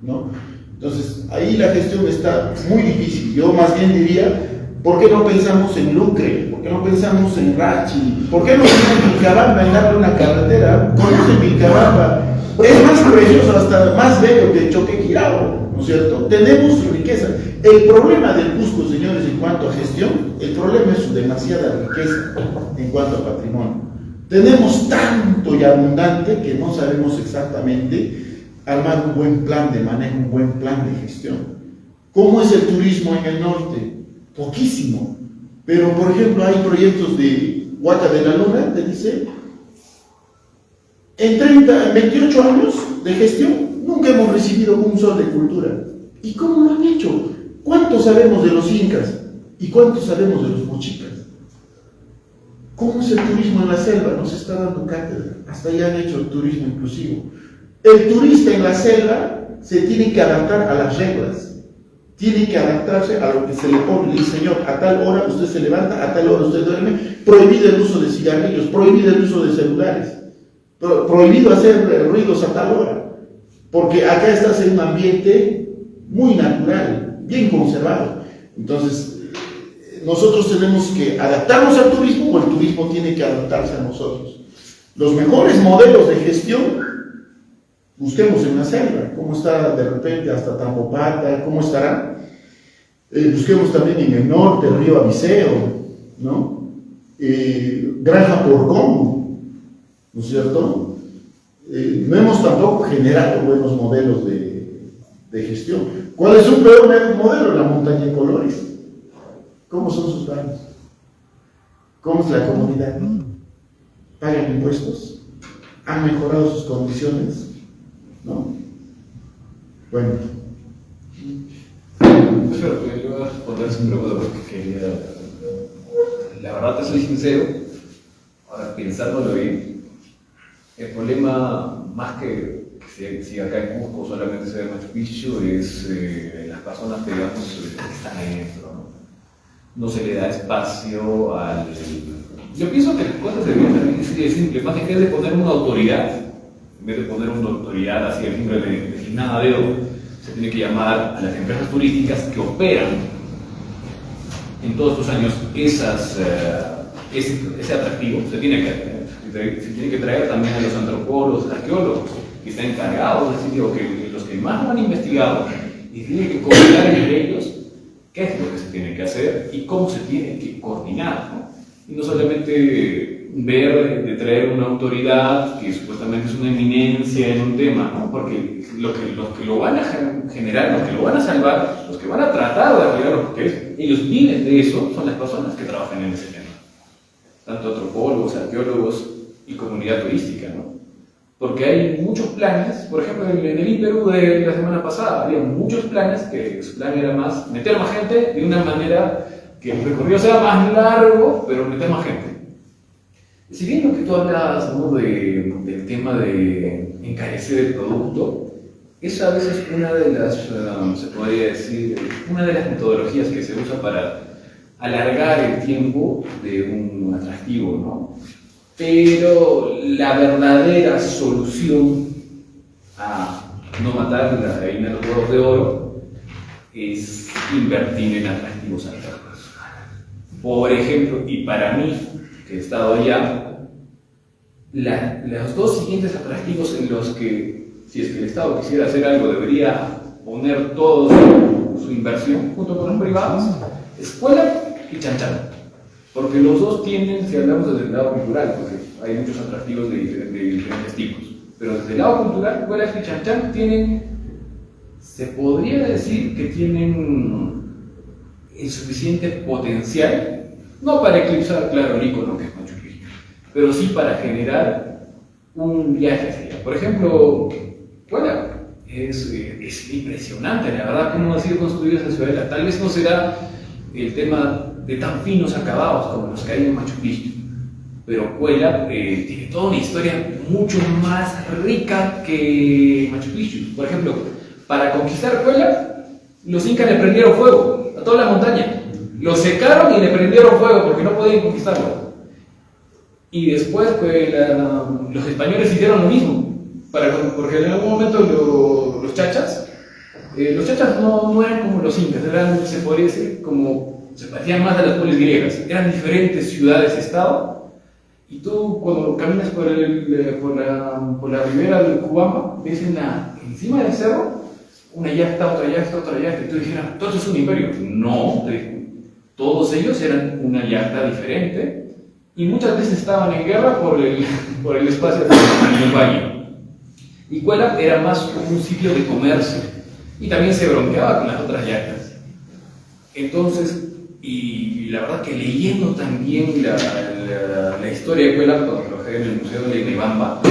¿no? Entonces, ahí la gestión está muy difícil. Yo más bien diría, ¿por qué no pensamos en Lucre? ¿Por qué no pensamos en Rachi? ¿Por qué no pensamos en Vilcabamba, en darle una carretera? Conoce Vilcabamba. Es más precioso, hasta más bello que Choquequirao, ¿no es cierto? Tenemos riqueza. El problema del Cusco, señores, en cuanto a gestión, el problema es su demasiada riqueza en cuanto a patrimonio. Tenemos tanto y abundante que no sabemos exactamente armar un buen plan de manejo, un buen plan de gestión. ¿Cómo es el turismo en el norte? Poquísimo. Pero, por ejemplo, hay proyectos de Huaca de la Luna, te dice, en 28 años de gestión, nunca hemos recibido un sol de cultura. ¿Y cómo lo han hecho? ¿Cuánto sabemos de los incas? ¿Y cuánto sabemos de los mochicas? ¿Cómo es el turismo en la selva? Nos está dando cátedra. Hasta ya han hecho el turismo inclusivo. El turista en la selva se tiene que adaptar a las reglas. Tiene que adaptarse a lo que se le pone. Le dice, señor, a tal hora usted se levanta, a tal hora usted duerme. Prohibido el uso de cigarrillos, prohibido el uso de celulares. Prohibido hacer ruidos a tal hora. Porque acá estás en un ambiente muy natural, bien conservado. Entonces, nosotros tenemos que adaptarnos al turismo o el turismo tiene que adaptarse a nosotros. Los mejores modelos de gestión, busquemos en la selva, cómo está de repente hasta Tambopata, cómo estará. Busquemos también en el norte, el río Abiseo, ¿no? Granja Porcón, ¿no es cierto? No hemos tampoco generado buenos modelos de gestión. ¿Cuál es un peor modelo? La montaña de colores. ¿Cómo son sus baños? ¿Cómo es la comunidad? ¿Pagan impuestos? ¿Han mejorado sus condiciones? ¿No? Bueno. Pero yo voy a responder esa pregunta porque quería. La verdad, te soy sincero, ahora pensándolo bien, el problema más que si acá en Cusco solamente se ve Machu Picchu es las personas que, digamos, que están ahí dentro, ¿no? No se le da espacio al. Yo pienso que las cosas deberían ser así de simple, más en vez de poner una autoridad, en vez de poner una autoridad así de simple designada a dedo, se tiene que llamar a las empresas turísticas que operan en todos estos años ese atractivo. Se tiene que traer también a los antropólogos, arqueólogos, que están encargados del sitio, que los que más lo han investigado, y tienen que coordinar entre ellos qué es lo que se tiene que hacer y cómo se tiene que coordinar, ¿no? Y no solamente ver de traer una autoridad que supuestamente es una eminencia en un tema, ¿no? Porque los que lo van a generar, los que lo van a salvar, los que van a tratar de arreglar lo que es, ellos viven de eso, son las personas que trabajan en ese tema. Tanto antropólogos, arqueólogos y comunidad turística, ¿no? Porque hay muchos planes, por ejemplo, en el IPERU de la semana pasada, había muchos planes que su plan era más meter más gente de una manera que el recorrido sea más largo, pero meter más gente. Si bien lo que tú hablas, ¿no?, del tema de encarecer el producto, es a veces una de las, se podría decir, una de las metodologías que se usa para alargar el tiempo de un atractivo, ¿no? Pero la verdadera solución a no matar la gallina de los huevos de oro es invertir en atractivos alternos. Por ejemplo, y para mí, que he estado allá, los dos siguientes atractivos en los que, si es que el Estado quisiera hacer algo, debería poner todos su inversión junto con los privados, escuela y chanchan. Porque los dos tienen, si hablamos desde el lado cultural, porque hay muchos atractivos de diferentes tipos, pero desde el lado cultural, escuela y chanchan tienen, se podría decir que tienen el suficiente potencial, no para eclipsar, claro, el icono que es Machu Picchu, pero sí para generar un viaje hacia allá. Por ejemplo, bueno, es impresionante, la verdad, cómo ha sido construida esa ciudadela. Tal vez no será el tema de tan finos acabados como los que hay en Machu Picchu, pero Puebla tiene toda una historia mucho más rica que Machu Picchu. Por ejemplo, para conquistar Puebla, los incas le prendieron fuego a toda la montaña, lo secaron y le prendieron fuego porque no podían conquistarlo. Y después pues, los españoles hicieron lo mismo, porque en algún momento los chachas no eran como los incas, se podría decir como, se parecían más a las polis griegas, eran diferentes ciudades-estado, y tú cuando caminas por la ribera del Cubamba, ves encima del cerro una yacta, otra yacta, otra yacta, y tú dijeras, ¿todo eso es un imperio? No, todos ellos eran una yacta diferente, y muchas veces estaban en guerra por el espacio del valle. Y Cuela era más como un sitio de comercio, y también se bronceaba con las otras yactas. Entonces, y la verdad que leyendo también la historia de Cuela, cuando trabajé en el Museo de Inebamba,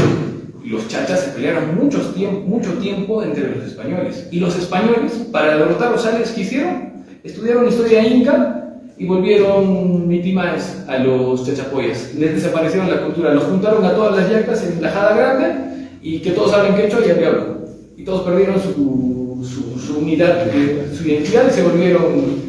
los chachas se pelearon mucho tiempo entre los españoles. Y los españoles, para derrotar a los aliados que hicieron, estudiaron historia inca y volvieron víctimas a los chachapoyas. Les desaparecieron la cultura, los juntaron a todas las yactas en la Jada Grande y que todos hablen quechua y al diablo. Y todos perdieron su unidad, su identidad y se volvieron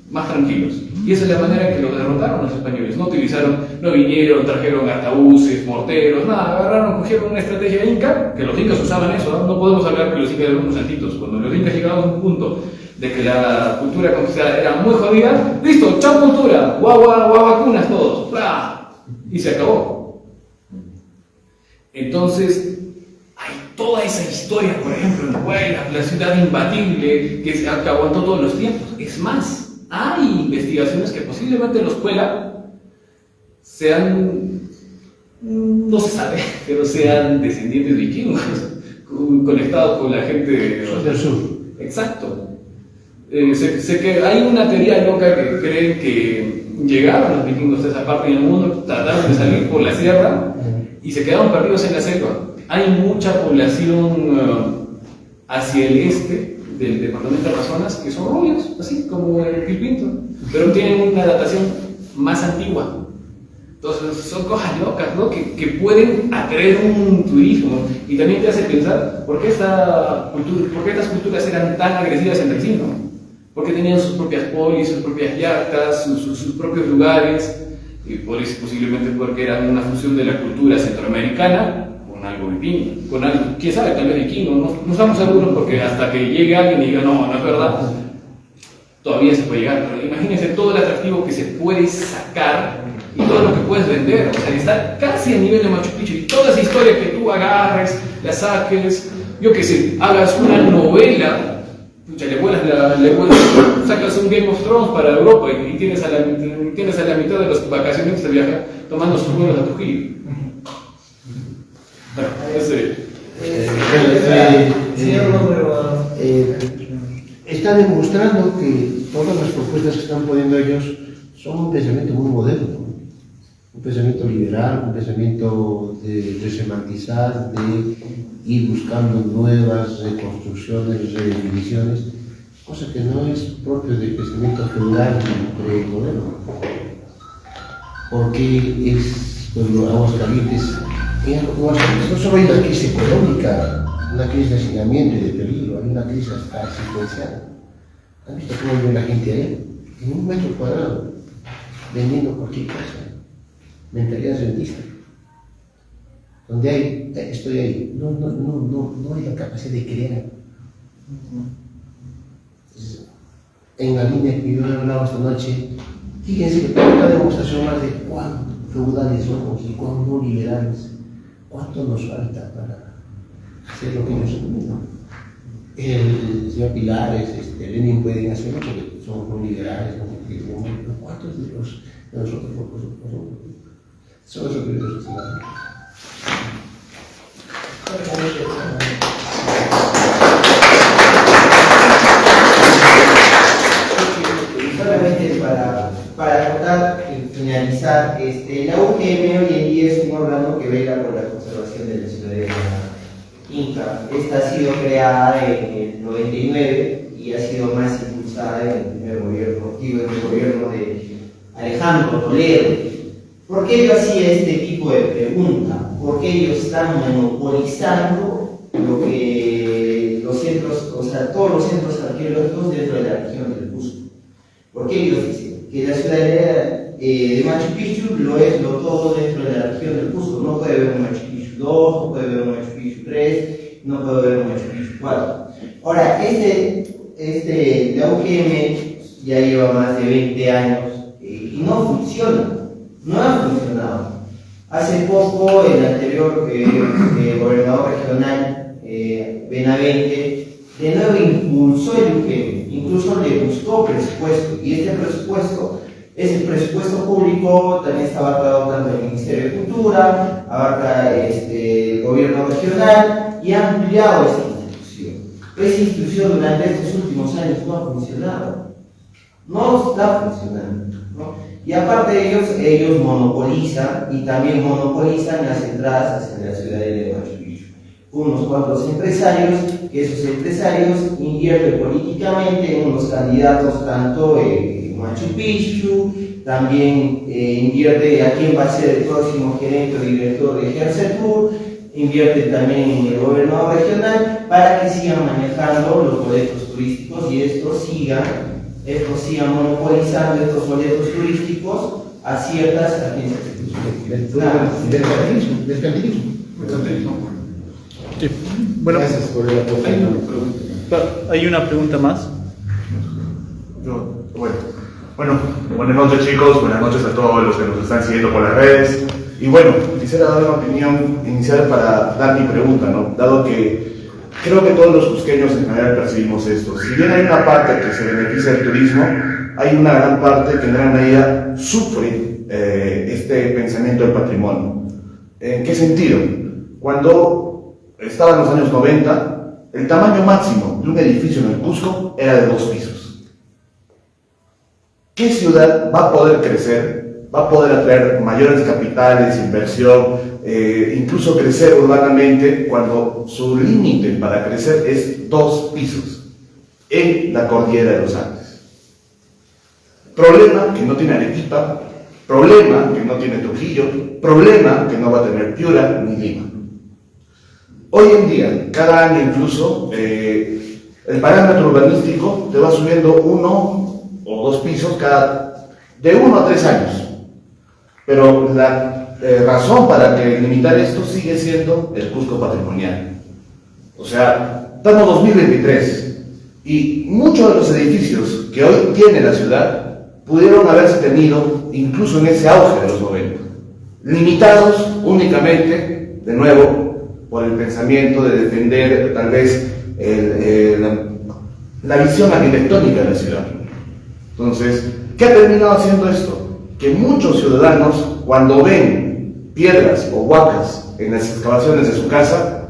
más tranquilos. Y esa es la manera en que los derrotaron los españoles. No vinieron, trajeron arcabuces, morteros, nada, agarraron, cogieron una estrategia inca, que los incas usaban eso, ¿no? Podemos hablar que los incas eran unos santitos. Cuando los incas llegaban a un punto de que la cultura conquistada era muy jodida, listo, chao cultura, guau vacunas todos, ¡bla! Y se acabó. Entonces, hay toda esa historia, por ejemplo, en Puebla, la ciudad imbatible que aguantó todos los tiempos. Es más, hay investigaciones que posiblemente los Puebla sean, no se sabe, pero sean descendientes vikingos, conectados con la gente del sur. Exacto. Sé que hay una teoría loca que creen que llegaron los vikingos a esa parte del mundo, trataron de salir por la sierra y se quedaron perdidos en la selva. Hay mucha población hacia el este del departamento de Amazonas que son rubios, así como el Pilpinto, pero tienen una datación más antigua. Entonces son cosas locas, ¿no? que pueden atraer un turismo y también te hace pensar por qué estas culturas eran tan agresivas entre sí, ¿no? Porque tenían sus propias polis, sus propias yactas, sus propios lugares, y posiblemente porque eran una fusión de la cultura centroamericana con algo vikingo, con algo, quién sabe, tal vez vikingo, no estamos seguros porque hasta que llegue alguien y diga no es verdad, todavía se puede llegar, pero imagínense todo el atractivo que se puede sacar y todo lo que puedes vender, o sea, está casi a nivel de Machu Picchu y toda esa historia que tú agarres, la saques, yo qué sé, hagas una novela, sacas un Game of Thrones para Europa y tienes a la mitad de los vacaciones de viaje tomando sus vuelos a Trujillo. Está demostrando que todas las propuestas que están poniendo ellos son un pensamiento muy moderno, ¿no? Un pensamiento liberal, un pensamiento de resemantizar, de ir buscando nuevas reconstrucciones, redefiniciones, cosa que no es propio del pensamiento feudal y premoderno. Porque es cuando Aguascalientes, no solo hay una crisis económica, una crisis de hacinamiento y de peligro, hay una crisis hasta existencial. ¿Han visto cómo vive la gente ahí? En un metro cuadrado, vendiendo cualquier cosa. Mentalidad rentista. Donde hay, estoy ahí, no hay la capacidad de crear. En la línea que yo he hablado esta noche, fíjense que una demostración más de cuán feudales somos y cuán no liberales, cuánto nos falta para hacer lo que ellos han. el señor Pilares, Lenin pueden hacerlo porque son muy liberales, ¿no? ¿Cuántos de nosotros son esos periodos? Solamente para acotar y finalizar, la UGM hoy en día es un órgano que vela por la conservación de la ciudadanía inca. Esta ha sido creada en el 99 y ha sido más impulsada en el primer gobierno, en el gobierno de Alejandro Toledo. ¿Por qué yo hacía este tipo de pregunta? Porque ellos están monopolizando lo que los centros, o sea, todos los centros arqueológicos dentro de la región del Cusco. Porque ellos dicen que la ciudadanía de Machu Picchu lo es lo todo dentro de la región del Cusco. No puede haber un Machu Picchu 2, no puede haber un Machu Picchu 3, no puede haber un Machu Picchu 4. Ahora, la UGM ya lleva más de 20 años y no funciona. No ha funcionado. Hace poco el anterior gobernador regional, Benavente, de nuevo impulsó el UGM, incluso le buscó presupuesto, y este presupuesto es el presupuesto público, también está abarcado tanto el Ministerio de Cultura, abarca el gobierno regional y ha ampliado esta institución. Esa institución durante estos últimos años no ha funcionado, no está funcionando, ¿no? Y aparte de ellos monopolizan y también monopolizan las entradas hacia la ciudad de Machu Picchu. Unos cuantos empresarios, que esos empresarios invierten políticamente en unos candidatos tanto en Machu Picchu, también invierte a quién va a ser el próximo gerente o director de Gersetur, invierte también en el gobierno regional para que sigan manejando los boletos turísticos y estos sigan monopolizando estos boletos turísticos a ciertas agencias Mercantilismo. Sí. Bueno, Gracias por el aporte. hay una pregunta más. Bueno, buenas noches chicos, buenas noches a todos los que nos están siguiendo por las redes. Y bueno, quisiera dar una opinión inicial para dar mi pregunta, ¿no? Dado que creo que todos los cusqueños en general percibimos esto. Si bien hay una parte que se beneficia del turismo, hay una gran parte que en gran medida sufre este pensamiento del patrimonio. ¿En qué sentido? Cuando estaba en los años 90, el tamaño máximo de un edificio en el Cusco era de 2 pisos. ¿Qué ciudad va a poder crecer? Va a poder atraer mayores capitales, inversión, incluso crecer urbanamente cuando su límite para crecer es 2 pisos en la cordillera de los Andes? Problema que no tiene Arequipa, problema que no tiene Trujillo, problema que no va a tener Piura ni Lima. Hoy en día, cada año incluso, el parámetro urbanístico te va subiendo 1 o 2 pisos de 1 a 3 años. Pero la razón para que limitar esto sigue siendo el Cusco patrimonial. O sea, estamos en 2023 y muchos de los edificios que hoy tiene la ciudad pudieron haberse tenido incluso en ese auge de los 90, limitados únicamente, de nuevo, por el pensamiento de defender tal vez la visión arquitectónica de la ciudad. Entonces, ¿qué ha terminado haciendo esto? Que muchos ciudadanos, cuando ven piedras o huacas en las excavaciones de su casa,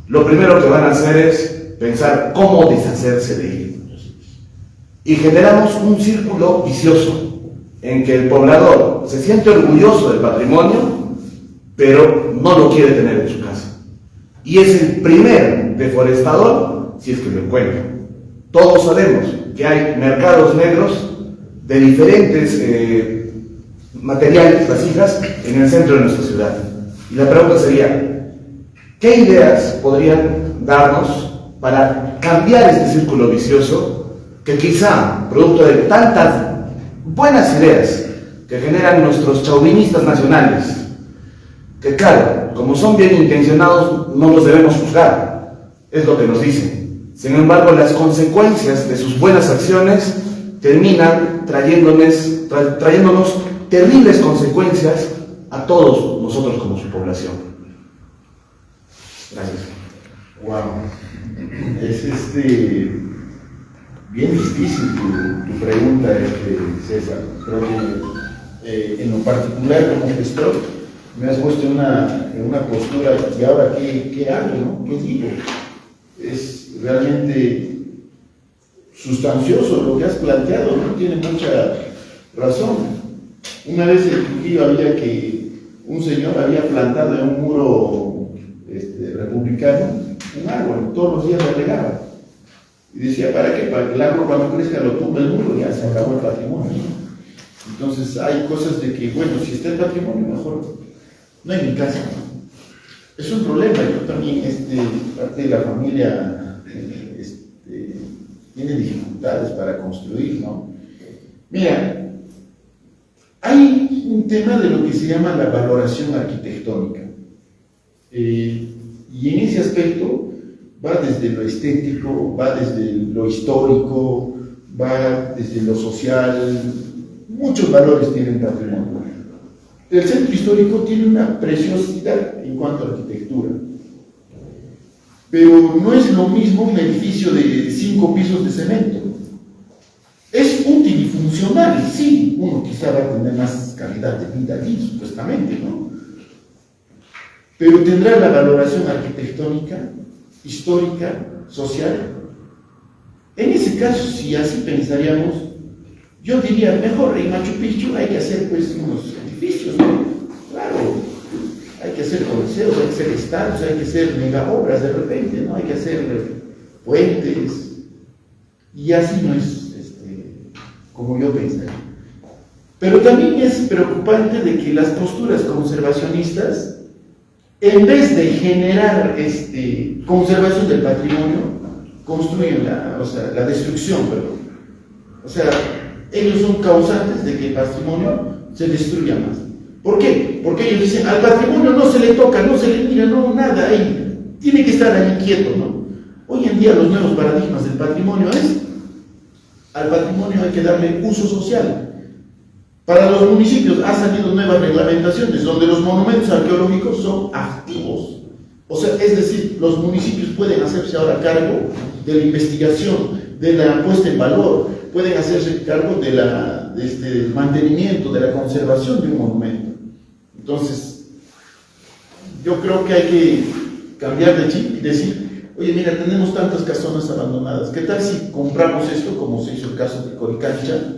lo primero que van a hacer es pensar cómo deshacerse de ello. Y generamos un círculo vicioso en que el poblador se siente orgulloso del patrimonio, pero no lo quiere tener en su casa. Y es el primer deforestador si es que lo encuentra. Todos sabemos que hay mercados negros de diferentes materiales, vasijas, en el centro de nuestra ciudad. Y la pregunta sería, ¿qué ideas podrían darnos para cambiar este círculo vicioso que quizá, producto de tantas buenas ideas que generan nuestros chauvinistas nacionales, que claro, como son bien intencionados, no los debemos juzgar, es lo que nos dicen. Sin embargo, las consecuencias de sus buenas acciones terminan trayéndonos terribles consecuencias a todos nosotros como su población. Gracias. Wow. Es bien difícil tu pregunta, César. Creo que en lo particular como gestor me has puesto en una postura y ahora qué hago, ¿no? ¿Qué digo? Es realmente sustancioso lo que has planteado, ¿no? Tiene mucha razón. Una vez en Trujillo había que un señor había plantado en un muro republicano un árbol, todos los días le regaba. Y decía, ¿para qué? Para que el árbol cuando crezca lo tumba el muro y ya se acabó el patrimonio, ¿no? Entonces hay cosas de que, bueno, si está el patrimonio, mejor no hay mi casa, ¿no? Es un problema. Yo también, parte de la familia tiene dificultades para construir, ¿no? Mira, hay un tema de lo que se llama la valoración arquitectónica. Y en ese aspecto va desde lo estético, va desde lo histórico, va desde lo social. Muchos valores tiene el patrimonio. El centro histórico tiene una preciosidad en cuanto a arquitectura, pero no es lo mismo un edificio de 5 pisos de cemento. Es útil y funcional, sí, uno quizá va a tener más calidad de vida allí, supuestamente, ¿no? Pero tendrá la valoración arquitectónica, histórica, social. En ese caso, si así pensaríamos, yo diría, mejor en Machu Picchu hay que hacer pues unos edificios, ¿no? Claro, hay que hacer coliseos, hay que hacer estadios, hay que hacer mega obras de repente, ¿no? Hay que hacer puentes, y así no es como yo pensaría. Pero también es preocupante de que las posturas conservacionistas, en vez de generar conservación del patrimonio, construyen la destrucción, perdón. O sea, ellos son causantes de que el patrimonio se destruya más. ¿Por qué? Porque ellos dicen, al patrimonio no se le toca, no se le mira, no, nada, ahí, tiene que estar ahí quieto, ¿no? Hoy en día los nuevos paradigmas del patrimonio al patrimonio hay que darle uso social. Para los municipios ha salido nuevas reglamentaciones donde los monumentos arqueológicos son activos. O sea, es decir, los municipios pueden hacerse ahora cargo de la investigación, de la puesta en valor, pueden hacerse cargo del mantenimiento, de la conservación de un monumento. Entonces, yo creo que hay que cambiar de chip y decir, oye, mira, tenemos tantas casonas abandonadas, ¿qué tal si compramos esto, como se hizo el caso de Coricancha?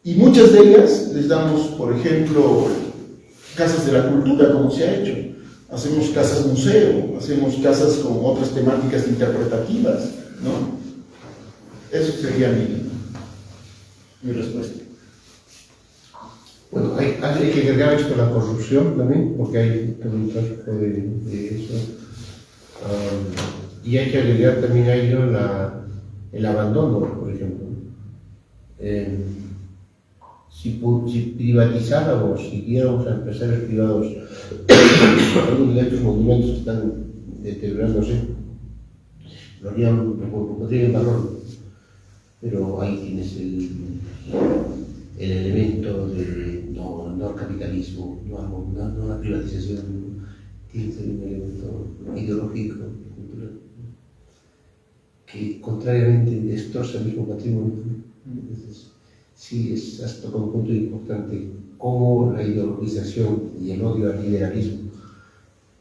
Y muchas de ellas les damos, por ejemplo, casas de la cultura, como se ha hecho. Hacemos casas museo, hacemos casas con otras temáticas interpretativas, ¿no? Eso sería mi respuesta. Bueno, hay que agregar esto a la corrupción también, porque hay todo un tráfico de eso. Y hay que agregar también a ello el abandono, por ejemplo. Si privatizáramos, si diéramos a empresarios privados algunos de estos monumentos que están deteriorándose, lo harían porque tienen valor. Pero ahí tienes el elemento de no capitalismo, no la privatización, tienes un elemento ideológico, cultural, que contrariamente destroza el mismo patrimonio. Entonces, sí, es hasta un punto importante cómo la ideologización y el odio al liberalismo,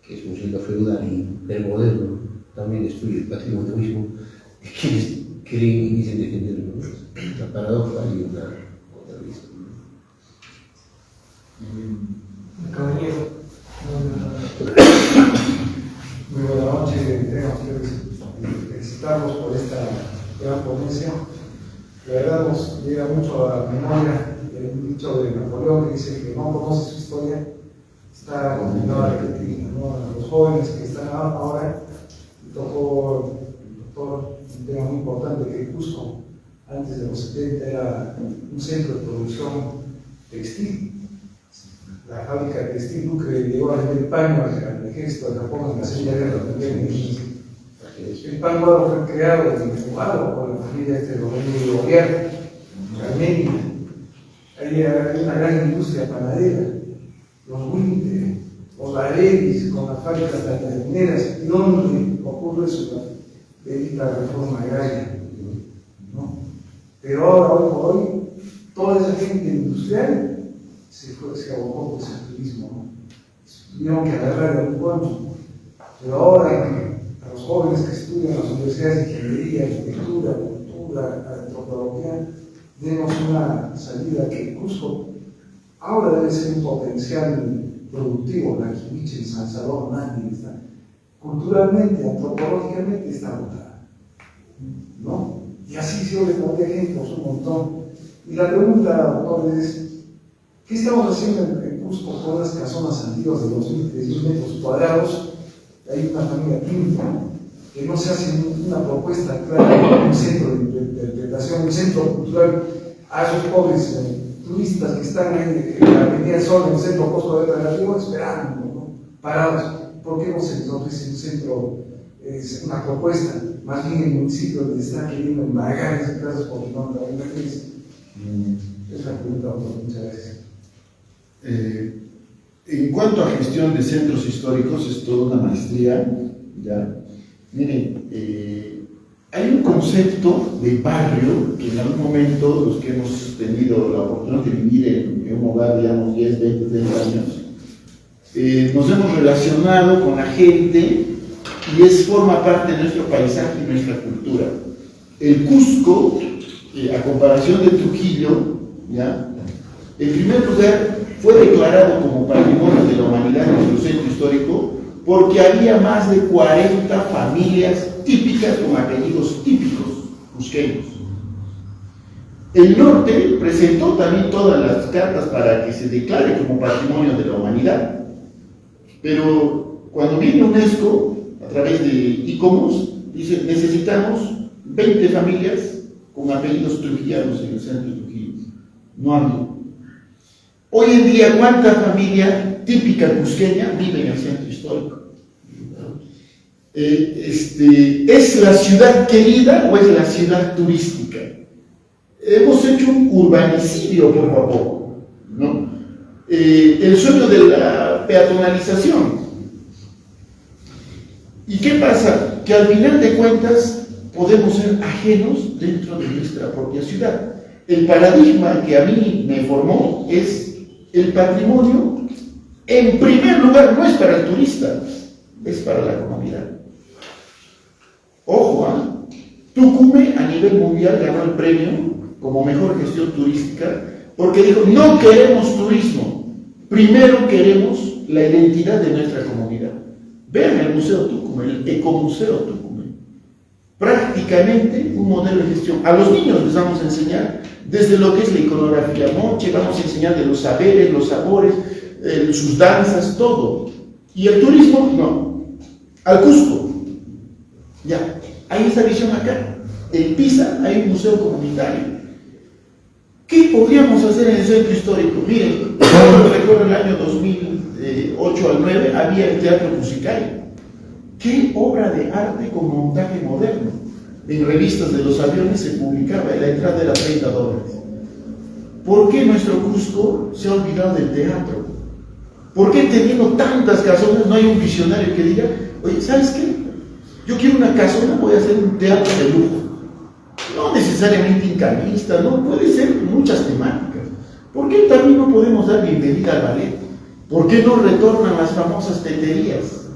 que es un siglo feudal y del moderno, también destruye el patrimonio mismo, quienes creen y dicen defenderlo. Una paradoja y una otra vista. Caballero, muy buena noche, tenemos que felicitarlos por esta gran ponencia. La verdad nos llega mucho a la memoria el dicho de Napoleón que dice que no conoce su historia, está condenado a repetirla, ¿no? A los jóvenes que están ahora, tocó el doctor un tema muy importante, que Cusco antes de los 70 era un centro de producción textil. La fábrica de textil Lucre llegó a vender paño al ejército de Japón en la Segunda Guerra también. El pan guado fue creado en Guado por la familia de Rodrigo Gobierno, en Armenia. Hay una gran industria panadera, los Winte, los Valeris con las fábricas mineras, y donde ocurre es una bendita reforma agraria, ¿no? Pero ahora, hoy por hoy, toda esa gente industrial se abocó por el turismo, ¿no? Tuvieron que agarrar el pueblo. Pero ahora, a los jóvenes que estudian en las universidades de ingeniería, arquitectura, cultura, antropología, tenemos una salida que Cusco ahora debe ser un potencial productivo, la Quiviche, San Salvador, Nandi, está culturalmente, antropológicamente está agotada, ¿no? Y así se le pone ejemplos un montón. Y la pregunta, doctor, es: ¿qué estamos haciendo en Cusco con las casonas antiguas de 2.000, 3.000 metros cuadrados? Hay una familia química, ¿no? Que no se hace una propuesta clara, un centro de interpretación, un centro cultural a esos pobres turistas que están en la Avenida Sol, en el centro Cusco de Alternativo, esperando, ¿no? Parados. ¿Por qué no se ofrece un centro, una propuesta? Más bien el municipio le está queriendo embargar esas casas porque no hay una crisis. Es la pregunta, doctor. Muchas gracias. En cuanto a gestión de centros históricos, es toda una maestría, ¿ya? Miren, hay un concepto de barrio que en algún momento, los que hemos tenido la oportunidad de vivir en un hogar, digamos, 10, 20, 30 años, nos hemos relacionado con la gente y forma parte de nuestro paisaje y nuestra cultura. El Cusco, a comparación de Trujillo, ¿ya? En primer lugar, fue declarado como Patrimonio de la Humanidad en nuestro centro histórico porque había más de 40 familias típicas con apellidos típicos cusqueños. El norte presentó también todas las cartas para que se declare como Patrimonio de la Humanidad, pero cuando viene UNESCO, a través de ICOMOS, dice: necesitamos 20 familias con apellidos trujillanos en el centro de Trujillo. No hay. Hoy en día, ¿cuánta familia típica cusqueña vive en el centro histórico? ¿Es la ciudad querida o es la ciudad turística? Hemos hecho un urbanicidio poco a poco, ¿no? El sueño de la peatonalización. ¿Y qué pasa? Que al final de cuentas podemos ser ajenos dentro de nuestra propia ciudad. El paradigma que a mí me formó es: el patrimonio, en primer lugar, no es para el turista, es para la comunidad. Ojo, Tucumé a nivel mundial ganó el premio como mejor gestión turística porque dijo: no queremos turismo, primero queremos la identidad de nuestra comunidad. Vean el Museo Tucumé, el Ecomuseo Tucumé. Prácticamente un modelo de gestión. A los niños les vamos a enseñar desde lo que es la iconografía moche, vamos a enseñar de los saberes, los sabores, sus danzas, todo. Y el turismo, no. Al Cusco, ya, hay esta visión acá. En Pisa hay un museo comunitario. ¿Qué podríamos hacer en el centro histórico? Miren, yo recuerdo el año 2008 al 9 había el Teatro Musical. ¿Qué obra de arte con montaje moderno? En revistas de los aviones se publicaba, la entrada era $30. ¿Por qué nuestro Cusco se ha olvidado del teatro? ¿Por qué teniendo tantas casonas no hay un visionario que diga: oye, ¿sabes qué? Yo quiero una casona, voy a hacer un teatro de lujo? No necesariamente incalista, no, puede ser muchas temáticas. ¿Por qué también no podemos dar bienvenida al ballet? ¿Por qué no retornan las famosas teterías?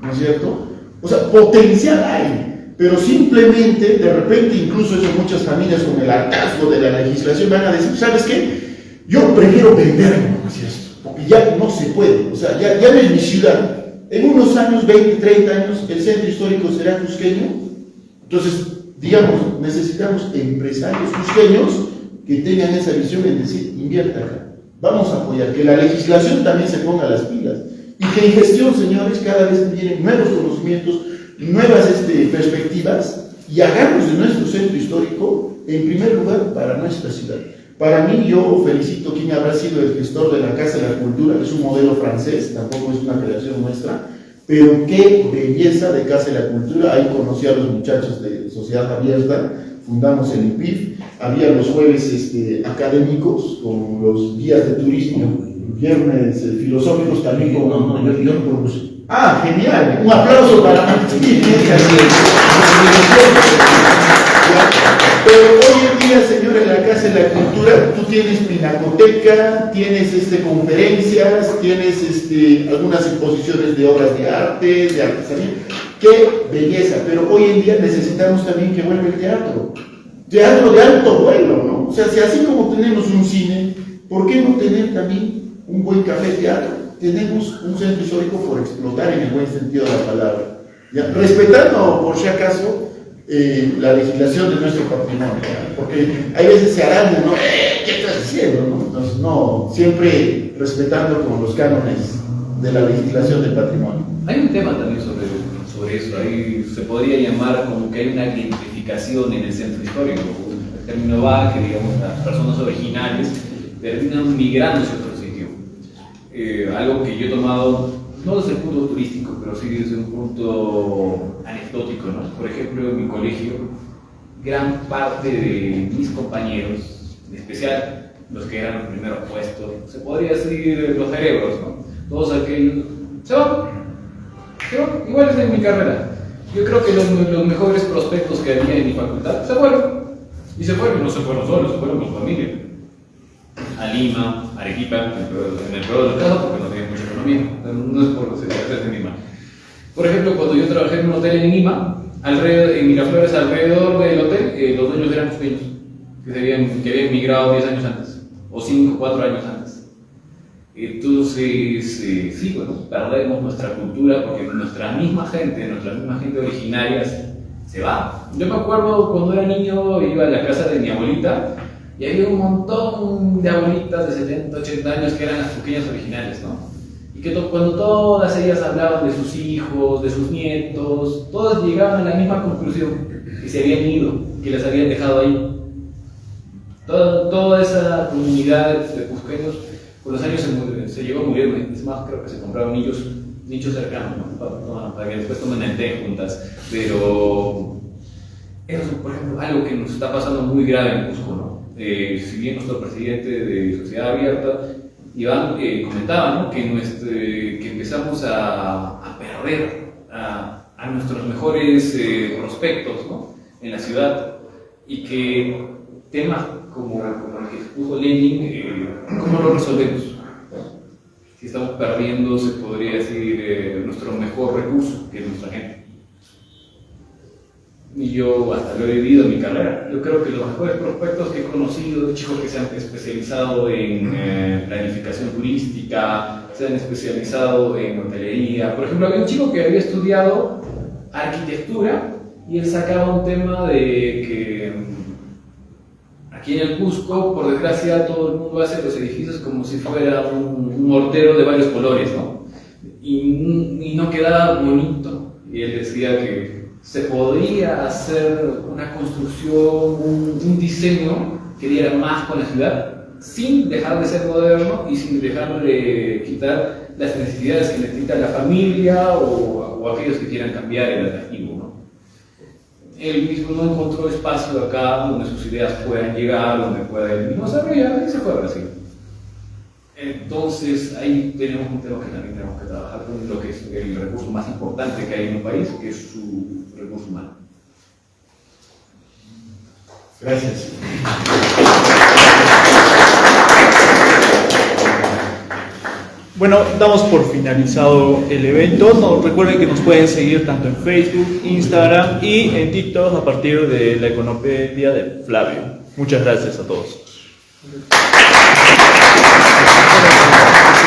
¿No es cierto? O sea, potencial hay. Pero simplemente, de repente, incluso eso muchas familias con el hartazgo de la legislación van a decir: ¿sabes qué? Yo prefiero venderme, ¿no es esto? Porque ya no se puede, o sea, ya no es mi ciudad. En unos años, 20, 30 años, el centro histórico será cusqueño. Entonces, digamos, necesitamos empresarios cusqueños que tengan esa visión en decir: invierta acá, vamos a apoyar, que la legislación también se ponga las pilas. Y que en gestión, señores, cada vez vienen nuevos conocimientos, nuevas perspectivas, y hagamos de nuestro centro histórico, en primer lugar, para nuestra ciudad. Para mí, yo felicito quien habrá sido el gestor de la Casa de la Cultura, que es un modelo francés, tampoco es una creación nuestra, pero qué belleza de Casa de la Cultura. Ahí conocí a los muchachos de Sociedad Abierta, fundamos el IPIF, había los jueves académicos con los guías de turismo, viernes filosóficos también con... yo no propuse. Ah, genial. Un aplauso para Martín. Pero hoy en día, señor, en la Casa de la Cultura, tú tienes pinacoteca, tienes conferencias, tienes algunas exposiciones de obras de arte, de artesanía. ¡Qué belleza! Pero hoy en día necesitamos también que vuelva el teatro. Teatro de alto vuelo, ¿no? O sea, si así como tenemos un cine, ¿por qué no tener también un buen café teatro? Tenemos un centro histórico por explotar en el buen sentido de la palabra. ¿Ya? Respetando, por si acaso, la legislación de nuestro patrimonio, ¿ya? Porque hay veces se araña, ¿no? ¿Qué estás haciendo? ¿No? Entonces, no, siempre respetando como los cánones de la legislación del patrimonio. Hay un tema también sobre eso, ahí se podría llamar como que hay una gentrificación en el centro histórico. El término va que, digamos, las personas originales terminan migrando hacia otro sitio. Algo que yo he tomado, no desde el punto turístico, pero sí desde un punto anecdótico, ¿no? Por ejemplo, en mi colegio, gran parte de mis compañeros, en especial los que eran los primeros puestos, se podría decir los cerebros, ¿no? Todos aquellos se van. Igual es en mi carrera. Yo creo que los mejores prospectos que había en mi facultad se fueron. Y se fueron, no se fueron solos, se fueron con su familia. A Lima, Arequipa, en el peor de los casos, porque no tenían mucha economía. No es por ser en Lima. Por ejemplo, cuando yo trabajé en un hotel en Lima, en Miraflores, alrededor del hotel, los dueños eran costeños, que habían migrado 10 años antes, o 5, 4 años antes. Entonces, sí, bueno, perdemos nuestra cultura porque nuestra misma gente originaria se va. Yo me acuerdo cuando era niño, iba a la casa de mi abuelita y había un montón de abuelitas de 70, 80 años que eran las pequeñas originales, ¿no? Y que cuando todas ellas hablaban de sus hijos, de sus nietos, todas llegaban a la misma conclusión, que se habían ido, que les habían dejado ahí. Toda esa comunidad de cusqueños con los años se llegó a morir. Es más, creo que se compraron nichos cercanos, ¿no? Para que después tomen el té juntas. Pero eso es, por ejemplo, algo que nos está pasando muy grave en Cusco, ¿no? Si bien nuestro presidente de Sociedad Abierta, Iván, comentaba, ¿no? que empezamos a perder a nuestros mejores prospectos, ¿no? En la ciudad, y que temas como el que expuso Lenin, ¿cómo lo resolvemos? Si estamos perdiendo, se podría decir, nuestro mejor recurso, que es nuestra gente. Y yo hasta lo he vivido en mi carrera. Yo creo que los mejores prospectos que he conocido, chicos que se han especializado en planificación turística, se han especializado en hotelería. Por ejemplo, había un chico que había estudiado arquitectura y él sacaba un tema de que aquí en el Cusco, por desgracia, todo el mundo hace los edificios como si fuera un mortero de varios colores, ¿no? Y no quedaba bonito. Y él decía que se podría hacer una construcción, un diseño que diera más con la ciudad, sin dejar de ser moderno y sin dejar de quitar las necesidades que necesita la familia o aquellos que quieran cambiar el atractivo, ¿no? Él mismo no encontró espacio acá donde sus ideas puedan llegar, donde pueda él mismo desarrollar, y se fue a Brasil. Entonces ahí tenemos un tema que también tenemos que trabajar con lo que es el recurso más importante que hay en un país, que es su recurso humano. Gracias. Bueno, damos por finalizado el evento. Recuerden que nos pueden seguir tanto en Facebook, Instagram y en TikTok a partir de la Econopedia de Flavio. Muchas gracias a todos.